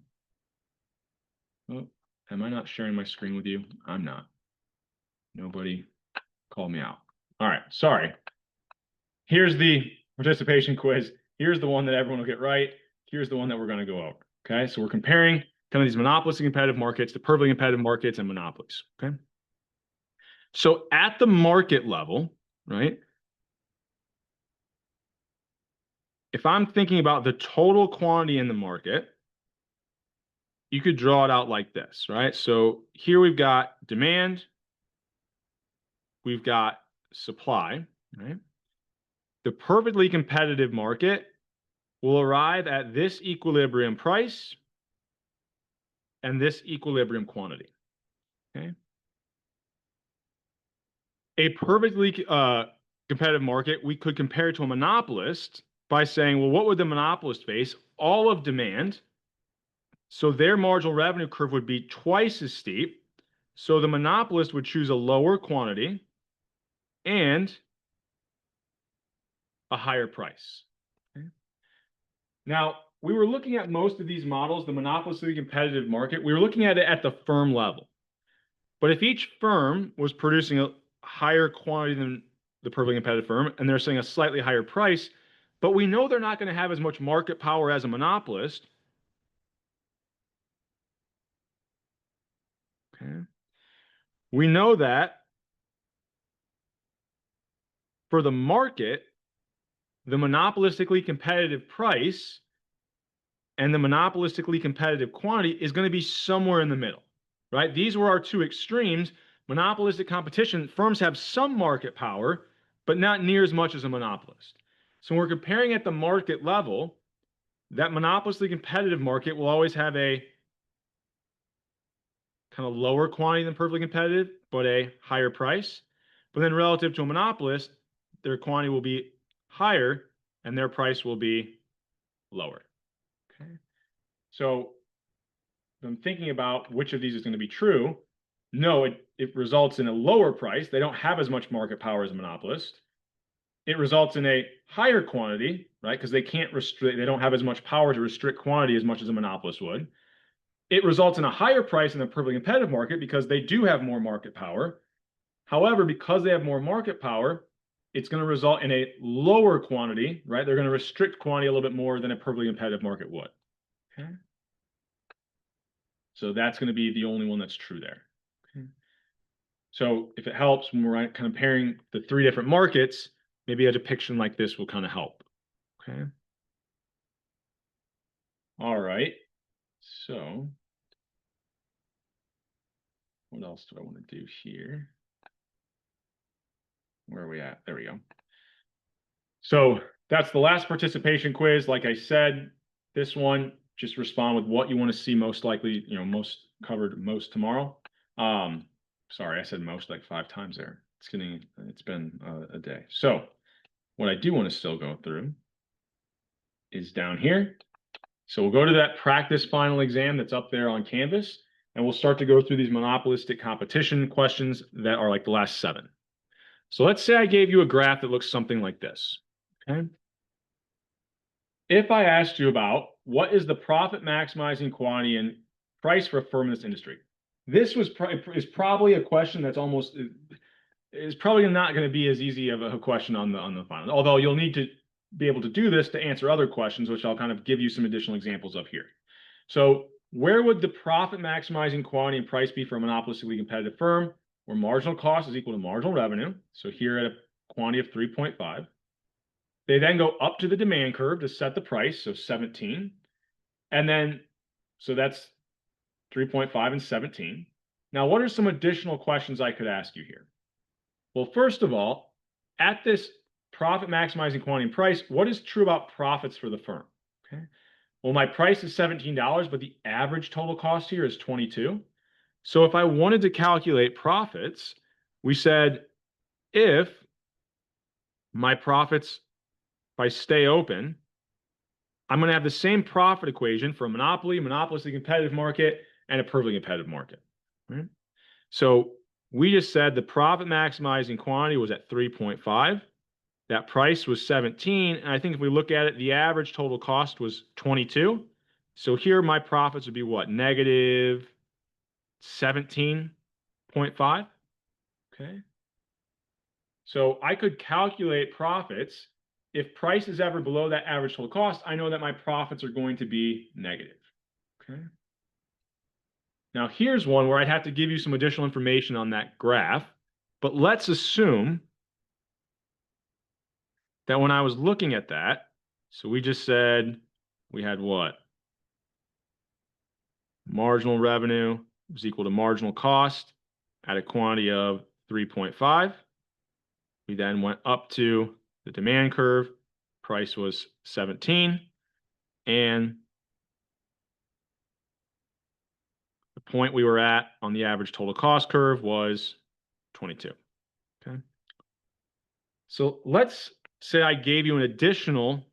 oh, am I not sharing my screen with you? I'm not. Nobody call me out. All right, sorry. Here's the participation quiz. Here's the one that everyone will get right. Here's the one that we're going to go over. Okay, so we're comparing kind of these monopolistic competitive markets to perfectly competitive markets and monopolies. Okay, so at the market level, right, if I'm thinking about the total quantity in the market, you could draw it out like this, right? So here we've got demand, we've got supply, right? The perfectly competitive market will arrive at this equilibrium price and this equilibrium quantity. Okay. A perfectly competitive market, we could compare to a monopolist by saying, well, what would the monopolist face? All of demand. So their marginal revenue curve would be twice as steep. So the monopolist would choose a lower quantity and a higher price. Okay. Now, we were looking at most of these models, the monopolistically competitive market, we were looking at it at the firm level. But if each firm was producing a higher quantity than the perfectly competitive firm, and they're saying a slightly higher price, but we know they're not going to have as much market power as a monopolist. Okay. We know that for the market, the monopolistically competitive price and the monopolistically competitive quantity is going to be somewhere in the middle, right? These were our two extremes. Monopolistic competition, firms have some market power, but not near as much as a monopolist. So when we're comparing at the market level, that monopolistically competitive market will always have a kind of lower quantity than perfectly competitive, but a higher price. But then relative to a monopolist, their quantity will be higher and their price will be lower. Okay. So I'm thinking about which of these is going to be true. No, it results in a lower price. They don't have as much market power as a monopolist. It results in a higher quantity, right? Because they can't restrict, they don't have as much power to restrict quantity as much as a monopolist would. It results in a higher price in the perfectly competitive market because they do have more market power. However, because they have more market power, it's going to result in a lower quantity, right? They're going to restrict quantity a little bit more than a perfectly competitive market would. Okay. So that's going to be the only one that's true there. Okay. So if it helps when we're comparing the three different markets, maybe a depiction like this will kind of help. Okay. All right. So what else do I want to do here? Where are we at? There we go. So that's the last participation quiz. Like I said, this one, just respond with what you want to see most likely, most covered most tomorrow. Sorry, I said most like 5 times there. It's been a day. So what I do want to still go through is down here. So we'll go to that practice final exam that's up there on Canvas, and we'll start to go through these monopolistic competition questions that are like the last 7. So let's say I gave you a graph that looks something like this. Okay. If I asked you about what is the profit maximizing quantity and price for a firm in this industry, this is probably a question that's is probably not going to be as easy of a question on the final. Although you'll need to be able to do this to answer other questions, which I'll kind of give you some additional examples of here. So where would the profit maximizing quantity and price be for a monopolistically competitive firm where marginal cost is equal to marginal revenue? So here at a quantity of 3.5. They then go up to the demand curve to set the price, so 17. And then, so that's 3.5 and 17. Now, what are some additional questions I could ask you here? Well, first of all, at this profit maximizing quantity and price, what is true about profits for the firm? Okay. Well, my price is $17, but the average total cost here is 22. So if I wanted to calculate profits, we said if my profits, if I stay open, I'm going to have the same profit equation for a monopoly, monopolistic competitive market, and a perfectly competitive market. Right? So we just said the profit maximizing quantity was at 3.5. That price was 17. And I think if we look at it, the average total cost was 22. So here my profits would be what? Negative 17.5. Okay. So I could calculate profits. If price is ever below that average total cost, I know that my profits are going to be negative. Okay. Now here's one where I'd have to give you some additional information on that graph, but let's assume that when I was looking at that, so we just said we had what? Marginal revenue was equal to marginal cost at a quantity of 3.5. We then went up to the demand curve. Price was 17. And the point we were at on the average total cost curve was 22. Okay. So let's say I gave you an additional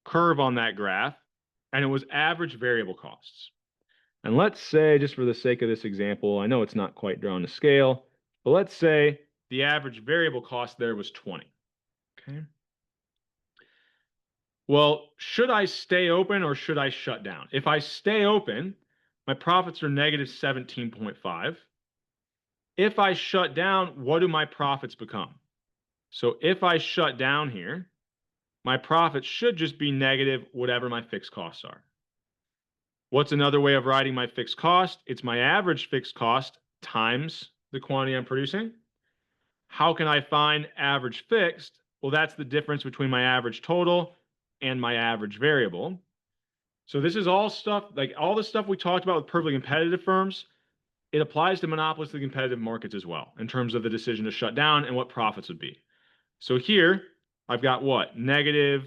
curve on that graph, and it was average variable costs. And let's say, just for the sake of this example, I know it's not quite drawn to scale, but let's say the average variable cost there was 20. Okay. Well, should I stay open or should I shut down? If I stay open, my profits are negative 17.5. If I shut down, what do my profits become? So if I shut down here, my profit should just be negative whatever my fixed costs are. What's another way of writing my fixed cost? It's my average fixed cost times the quantity I'm producing. How can I find average fixed? Well, that's the difference between my average total and my average variable. So this is all stuff, like all the stuff we talked about with perfectly competitive firms, it applies to monopolistic competitive markets as well in terms of the decision to shut down and what profits would be. So here I've got what? Negative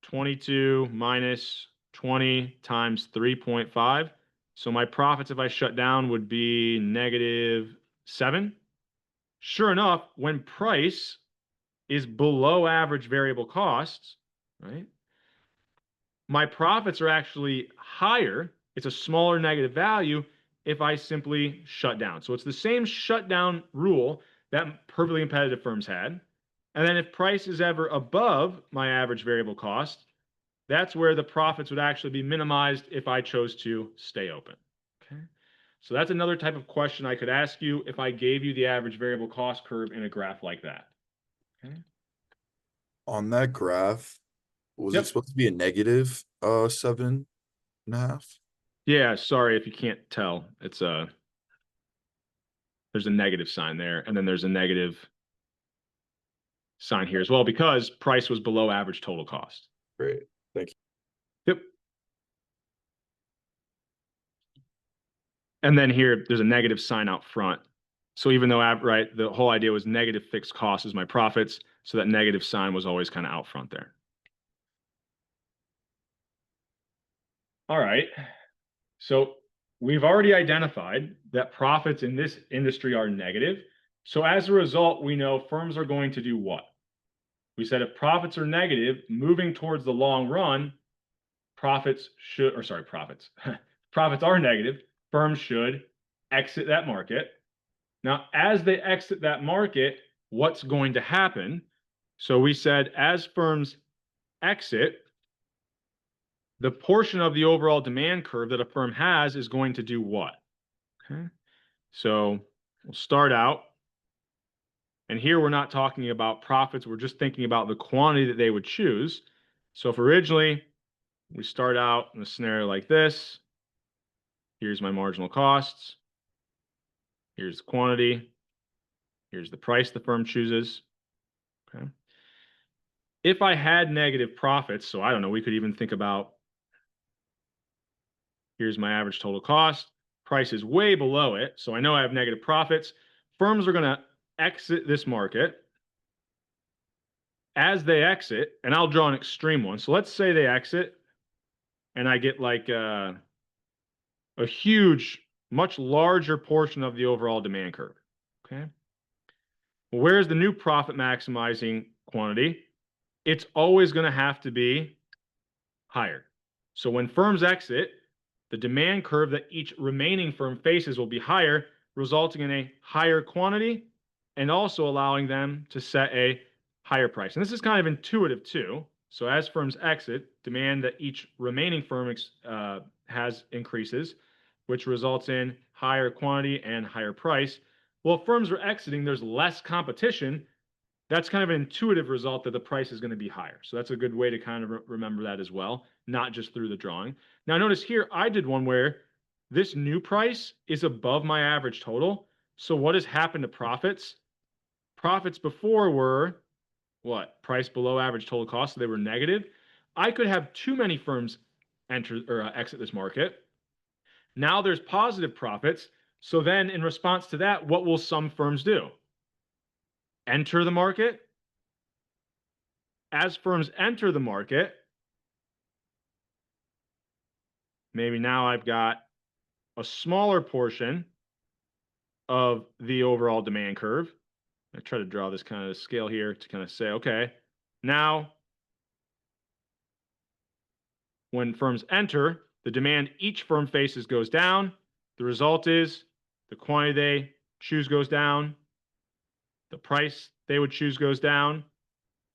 22 minus 20 times 3.5. So my profits if I shut down would be negative 7. Sure enough, when price is below average variable costs, right? My profits are actually higher. It's a smaller negative value if I simply shut down. So it's the same shutdown rule that perfectly competitive firms had. And then if price is ever above my average variable cost, that's where the profits would actually be minimized if I chose to stay open. Okay. So that's another type of question I could ask you if I gave you the average variable cost curve in a graph like that. Okay. On that graph, was it Yep. supposed to be a negative 7.5? Yeah, sorry if you can't tell. It's there's a negative sign there, and then there's a negative sign here as well because price was below average total cost. Great. Thank Yep. And then here, there's a negative sign out front. So even though, right, the whole idea was negative fixed cost is my profits, so that negative sign was always kind of out front there. All right. So we've already identified that profits in this industry are negative. So as a result, we know firms are going to do what? We said if profits are negative, moving towards the long run, profits should, or sorry, profits. Profits are negative, firms should exit that market. Now, as they exit that market, what's going to happen? So we said as firms exit, the portion of the overall demand curve that a firm has is going to do what? Okay. So we'll start out. And here we're not talking about profits, we're just thinking about the quantity that they would choose. So if originally we start out in a scenario like this, here's my marginal costs, here's the quantity, here's the price the firm chooses. Okay. If I had negative profits, so I don't know, we could even think about here's my average total cost, price is way below it, so I know I have negative profits. Firms are going to exit this market. As they exit, and I'll draw an extreme one. So let's say they exit and I get like a huge, much larger portion of the overall demand curve. Okay. Well, where's the new profit maximizing quantity? It's always going to have to be higher. So when firms exit, the demand curve that each remaining firm faces will be higher, resulting in a higher quantity and also allowing them to set a higher price. And this is kind of intuitive too. So as firms exit, demand that each remaining firm has increases, which results in higher quantity and higher price. Well, if firms are exiting, there's less competition. That's kind of an intuitive result that the price is going to be higher. So that's a good way to kind of remember that as well, not just through the drawing. Now notice here, I did one where this new price is above my average total. So what has happened to profits? Profits before were what? Price below average total cost, so they were negative. I could have too many firms enter or exit this market. Now there's positive profits. So then in response to that, what will some firms do? Enter the market. As firms enter the market, maybe now I've got a smaller portion of the overall demand curve. I try to draw this kind of scale here to kind of say, okay, now when firms enter, the demand each firm faces goes down. The result is the quantity they choose goes down. The price they would choose goes down.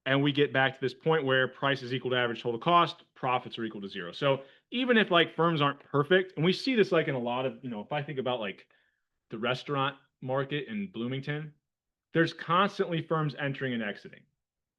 And we get back to this point where price is equal to average total cost, profits are equal to zero. So even if like firms aren't perfect, and we see this like in a lot of, if I think about like the restaurant market in Bloomington, there's constantly firms entering and exiting,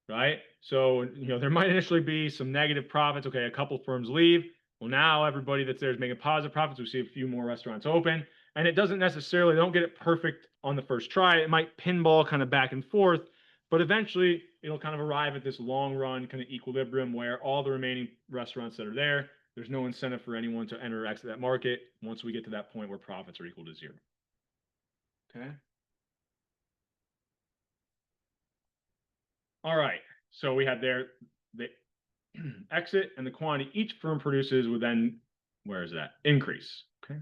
right? So, there might initially be some negative profits. Okay, a couple firms leave. Well, now everybody that's there is making positive profits. We see a few more restaurants open, and it doesn't necessarily, they don't get it perfect on the first try. It might pinball kind of back and forth, but eventually it'll kind of arrive at this long run kind of equilibrium where all the remaining restaurants that are there, there's no incentive for anyone to enter or exit that market once we get to that point where profits are equal to zero. Okay. All right. So we had there the exit and the quantity each firm produces would then, where is that? Increase. Okay.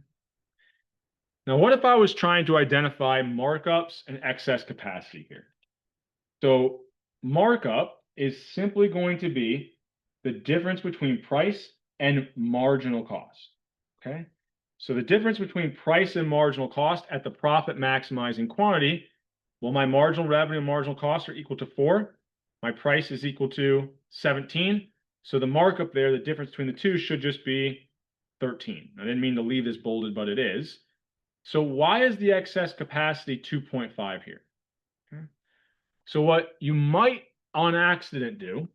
Now, what if I was trying to identify markups and excess capacity here? So markup is simply going to be the difference between price and marginal cost. Okay. So the difference between price and marginal cost at the profit maximizing quantity, well, my marginal revenue and marginal cost are equal to 4. My price is equal to 17. So the markup there, the difference between the two should just be 13. I didn't mean to leave this bolded, but it is. So why is the excess capacity 2.5 here? Okay. So what you might on accident do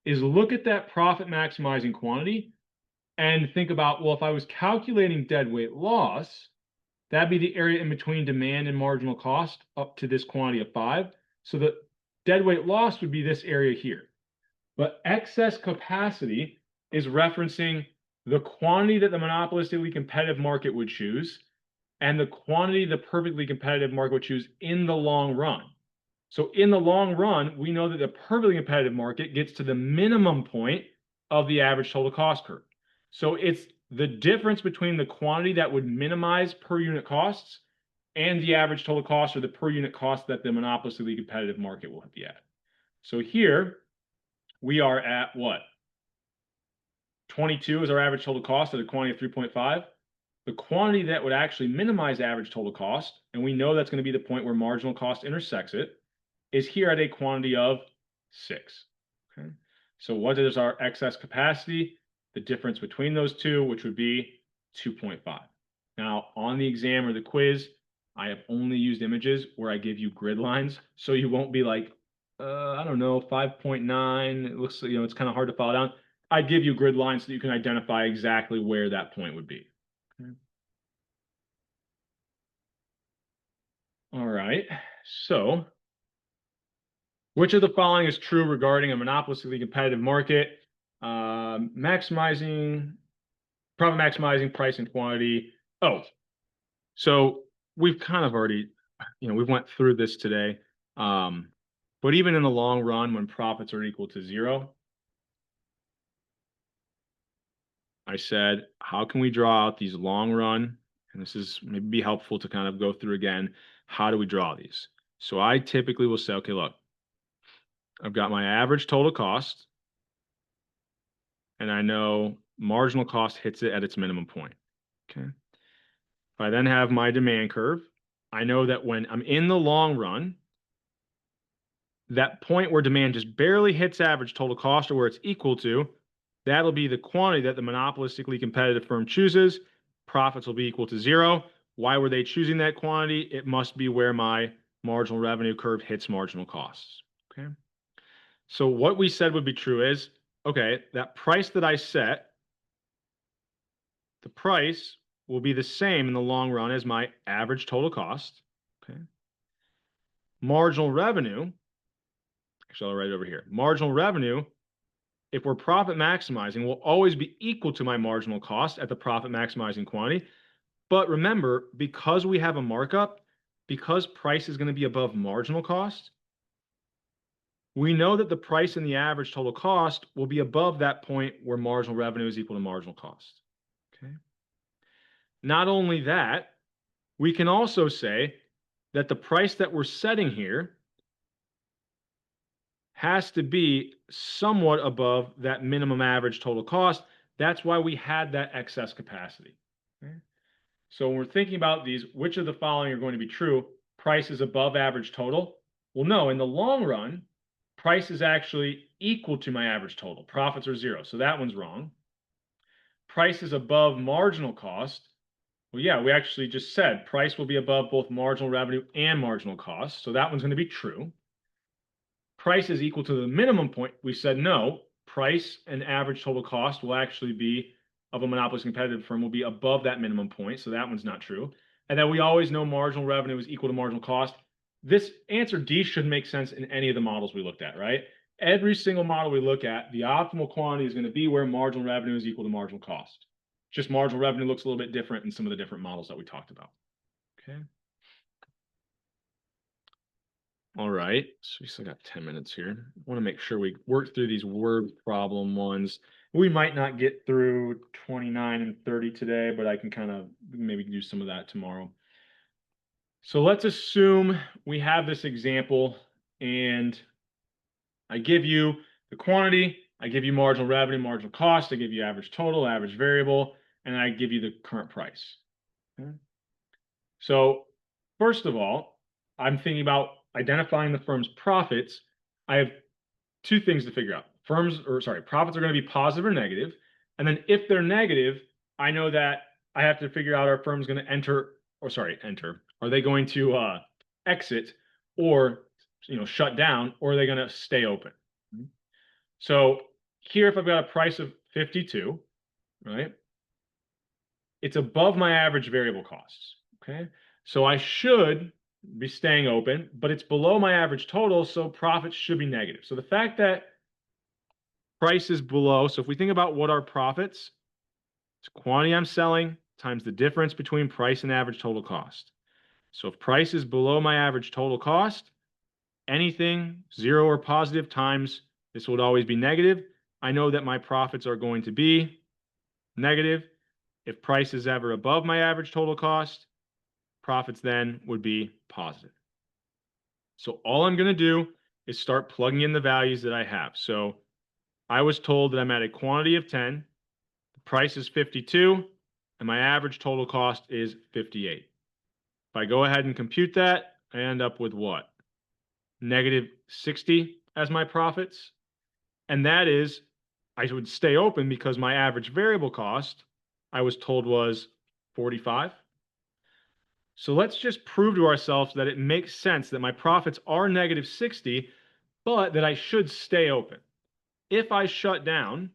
is look at that profit maximizing quantity and think about, well, if I was calculating deadweight loss, that'd be the area in between demand and marginal cost up to this quantity of 5. So the deadweight loss would be this area here. But excess capacity is referencing the quantity that the monopolistically competitive market would choose and the quantity the perfectly competitive market would choose in the long run. So in the long run, we know that the perfectly competitive market gets to the minimum point of the average total cost curve. So it's the difference between the quantity that would minimize per unit costs and the average total cost or the per unit cost that the monopolistically competitive market will be at. So here we are at what? 22 is our average total cost at a quantity of 3.5. The quantity that would actually minimize average total cost, and we know that's going to be the point where marginal cost intersects it, is here at a quantity of 6. Okay. So what is our excess capacity? The difference between those two, which would be 2.5. Now, on the exam or the quiz, I have only used images where I give you grid lines, so you won't be like, I don't know, 5.9. It looks, it's kind of hard to follow down. I'd give you grid lines so that you can identify exactly where that point would be. Okay. All right. So which of the following is true regarding a monopolistically competitive market? Maximizing, profit maximizing price and quantity. Oh, so we've kind of already, we went through this today. But even in the long run, when profits are equal to 0, I said, how can we draw out these long run? And this is maybe be helpful to kind of go through again. How do we draw these? So I typically will say, okay, look, I've got my average total cost, and I know marginal cost hits it at its minimum point. Okay. If I then have my demand curve, I know that when I'm in the long run, that point where demand just barely hits average total cost or where it's equal to, that'll be the quantity that the monopolistically competitive firm chooses. Profits will be equal to 0. Why were they choosing that quantity? It must be where my marginal revenue curve hits marginal costs. Okay. So what we said would be true is, okay, that price that I set, the price will be the same in the long run as my average total cost. Okay. Marginal revenue, actually, I'll write it over here. Marginal revenue, if we're profit maximizing, will always be equal to my marginal cost at the profit maximizing quantity. But remember, because we have a markup, because price is going to be above marginal cost, we know that the price and the average total cost will be above that point where marginal revenue is equal to marginal cost. Okay. Not only that, we can also say that the price that we're setting here has to be somewhat above that minimum average total cost. That's why we had that excess capacity. Okay. So when we're thinking about these, which of the following are going to be true? Price is above average total. Well, no, in the long run, price is actually equal to my average total. Profits are 0. So that one's wrong. Price is above marginal cost. Well, yeah, we actually just said price will be above both marginal revenue and marginal cost. So that one's going to be true. Price is equal to the minimum point. We said no, price and average total cost will actually be of a monopolistic competitive firm will be above that minimum point. So that one's not true. And then we always know marginal revenue is equal to marginal cost. This answer D should make sense in any of the models we looked at, right? Every single model we look at, the optimal quantity is going to be where marginal revenue is equal to marginal cost. Just marginal revenue looks a little bit different in some of the different models that we talked about. Okay. All right, so we still got 10 minutes here. I want to make sure we work through these word problem ones. We might not get through 29 and 30 today, but I can kind of maybe do some of that tomorrow. So let's assume we have this example and I give you the quantity, I give you marginal revenue, marginal cost, I give you average total, average variable, and I give you the current price. Okay. So first of all, I'm thinking about identifying the firm's profits. I have two things to figure out. Profits are going to be positive or negative. And then if they're negative, I know that I have to figure out our firm's going to enter. Are they going to exit or shut down, or are they going to stay open? So here, if I've got a price of 52, right? It's above my average variable costs. Okay. So I should be staying open, but it's below my average total, so profits should be negative. So the fact that price is below, so if we think about what are profits, it's quantity I'm selling times the difference between price and average total cost. So if price is below my average total cost, anything 0 or positive times this would always be negative. I know that my profits are going to be negative. If price is ever above my average total cost, profits then would be positive. So all I'm going to do is start plugging in the values that I have. So I was told that I'm at a quantity of 10, the price is 52, and my average total cost is 58. If I go ahead and compute that, I end up with what? Negative 60 as my profits. And that is, I would stay open because my average variable cost, I was told, was 45. So let's just prove to ourselves that it makes sense that my profits are negative 60, but that I should stay open. If I shut down,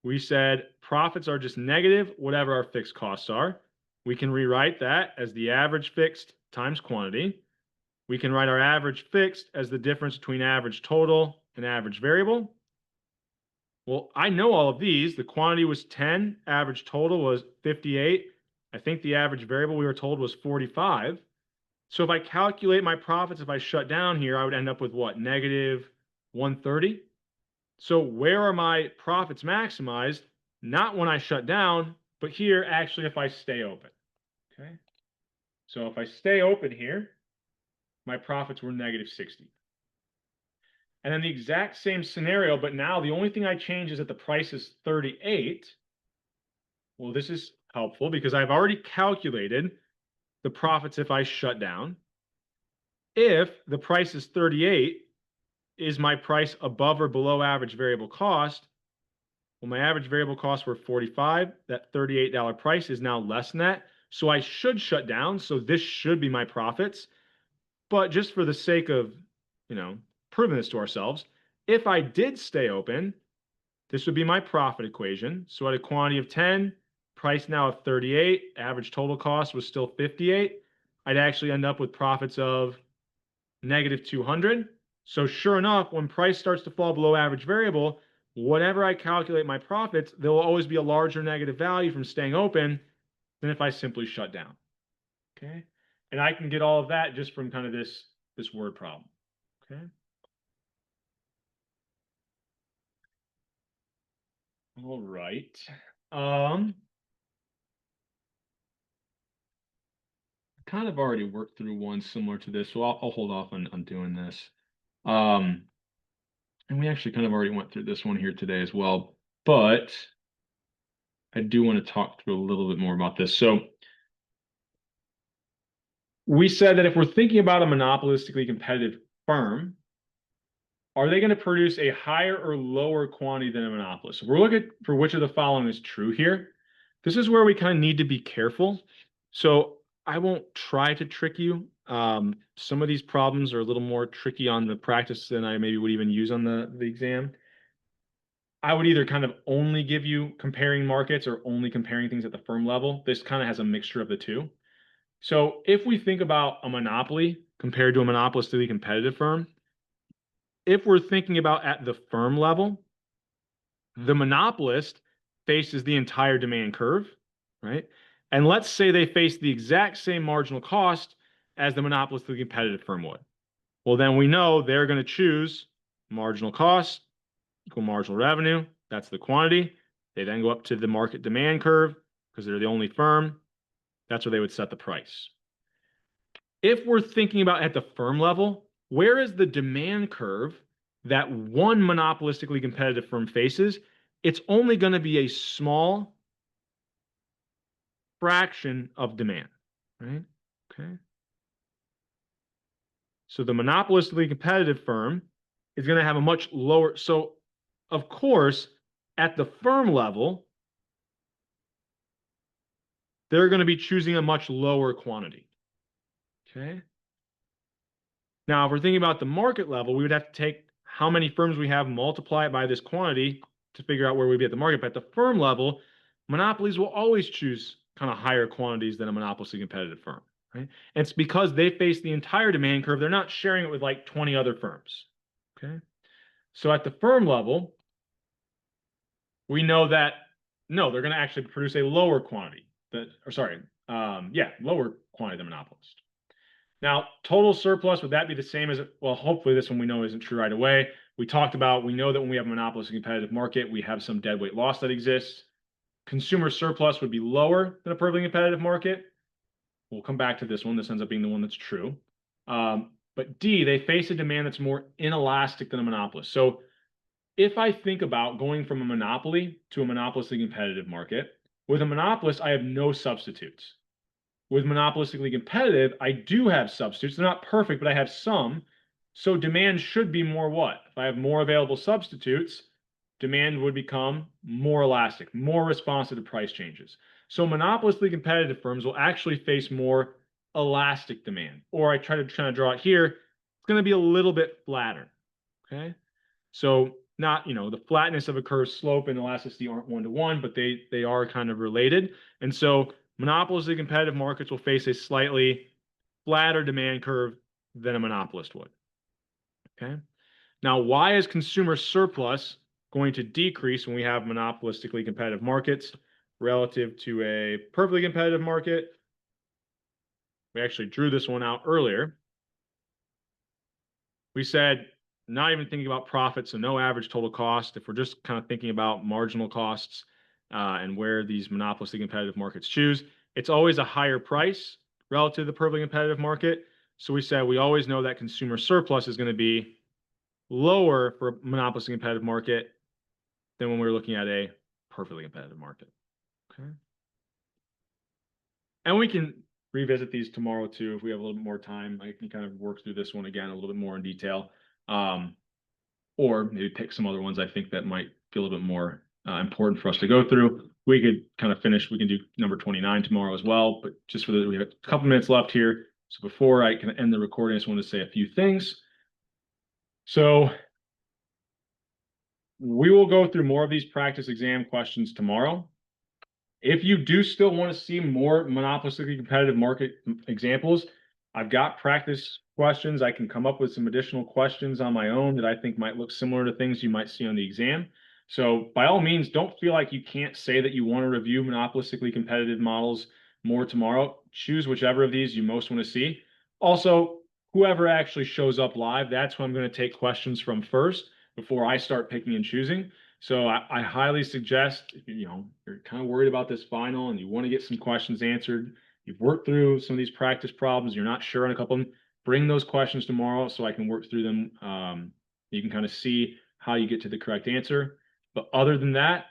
we said profits are just negative, whatever our fixed costs are. We can rewrite that as the average fixed times quantity. We can write our average fixed as the difference between average total and average variable. Well, I know all of these. The quantity was 10, average total was 58. I think the average variable we were told was 45. So if I calculate my profits, if I shut down here, I would end up with what? Negative 130. So where are my profits maximized? Not when I shut down, but here actually if I stay open. Okay. So if I stay open here, my profits were negative 60. And then the exact same scenario, but now the only thing I change is that the price is 38. Well, this is helpful because I've already calculated the profits if I shut down. If the price is 38, is my price above or below average variable cost? Well, my average variable costs were 45. That $38 price is now less than that. So I should shut down. So this should be my profits. But just for the sake of, proving this to ourselves, if I did stay open, this would be my profit equation. So at a quantity of 10, price now of 38, average total cost was still 58. I'd actually end up with profits of negative 200. So sure enough, when price starts to fall below average variable, whenever I calculate my profits, there will always be a larger negative value from staying open than if I simply shut down. Okay. And I can get all of that just from kind of this word problem. Okay. All right. Kind of already worked through one similar to this, so I'll hold off on doing this. And we actually kind of already went through this one here today as well, but I do want to talk through a little bit more about this. So we said that if we're thinking about a monopolistically competitive firm, are they going to produce a higher or lower quantity than a monopolist? So we're looking for which of the following is true here. This is where we kind of need to be careful. So I won't try to trick you. Some of these problems are a little more tricky on the practice than I maybe would even use on the exam. I would either kind of only give you comparing markets or only comparing things at the firm level. This kind of has a mixture of the two. So if we think about a monopoly compared to a monopolistically competitive firm, if we're thinking about at the firm level, the monopolist faces the entire demand curve, right? And let's say they face the exact same marginal cost as the monopolistically competitive firm would. Well, then we know they're going to choose marginal cost equal marginal revenue. That's the quantity. They then go up to the market demand curve because they're the only firm. That's where they would set the price. If we're thinking about at the firm level, where is the demand curve that one monopolistically competitive firm faces? It's only going to be a small fraction of demand, right? Okay. So the monopolistically competitive firm is going to have a much lower. So, of course, at the firm level, they're going to be choosing a much lower quantity. Okay. Now, if we're thinking about the market level, we would have to take how many firms we have, multiply it by this quantity to figure out where we'd be at the market. But at the firm level, monopolies will always choose kind of higher quantities than a monopolistically competitive firm, right? And it's because they face the entire demand curve. They're not sharing it with like 20 other firms. Okay. So at the firm level, we know that no, they're going to actually produce a lower quantity lower quantity than monopolist. Now, total surplus, would that be the same as, well, hopefully this one we know isn't true right away. We talked about, we know that when we have a monopolistic competitive market, we have some deadweight loss that exists. Consumer surplus would be lower than a perfectly competitive market. We'll come back to this one. This ends up being the one that's true. But D, they face a demand that's more inelastic than a monopolist. So if I think about going from a monopoly to a monopolistically competitive market, with a monopolist, I have no substitutes. With monopolistically competitive, I do have substitutes. They're not perfect, but I have some. So demand should be more what? If I have more available substitutes, demand would become more elastic, more responsive to price changes. So monopolistically competitive firms will actually face more elastic demand. Or I try to draw it here, it's going to be a little bit flatter. Okay. So not, the flatness of a curve slope and elasticity aren't one-to-one, but they are kind of related. And so monopolistic competitive markets will face a slightly flatter demand curve than a monopolist would. Okay. Now, why is consumer surplus going to decrease when we have monopolistically competitive markets relative to a perfectly competitive market? We actually drew this one out earlier. We said not even thinking about profit, so no average total cost. If we're just kind of thinking about marginal costs and where these monopolistic competitive markets choose, it's always a higher price relative to the perfectly competitive market. So we said we always know that consumer surplus is going to be lower for a monopolistic competitive market than when we were looking at a perfectly competitive market. Okay. And we can revisit these tomorrow too if we have a little bit more time. I can kind of work through this one again a little bit more in detail. Or maybe pick some other ones I think that might feel a little bit more important for us to go through. We could kind of finish, we can do number 29 tomorrow as well, but just for we have a couple minutes left here. So before I can end the recording, I just want to say a few things. So we will go through more of these practice exam questions tomorrow. If you do still want to see more monopolistically competitive market examples, I've got practice questions. I can come up with some additional questions on my own that I think might look similar to things you might see on the exam. So by all means, don't feel like you can't say that you want to review monopolistically competitive models more tomorrow. Choose whichever of these you most want to see. Also, whoever actually shows up live, that's who I'm going to take questions from first before I start picking and choosing. So I highly suggest, if you're kind of worried about this final and you want to get some questions answered, you've worked through some of these practice problems, you're not sure on a couple of them, bring those questions tomorrow so I can work through them. You can kind of see how you get to the correct answer. But other than that,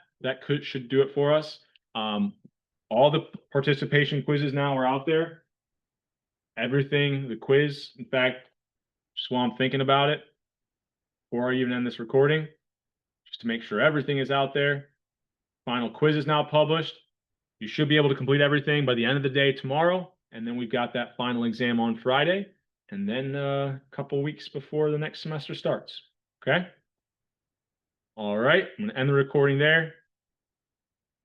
should do it for us. All the participation quizzes now are out there. Everything, the quiz, in fact, just while I'm thinking about it, before I even end this recording, just to make sure everything is out there. Final quiz is now published. You should be able to complete everything by the end of the day tomorrow, and then we've got that final exam on Friday, and then a couple weeks before the next semester starts. Okay? All right, I'm gonna end the recording there.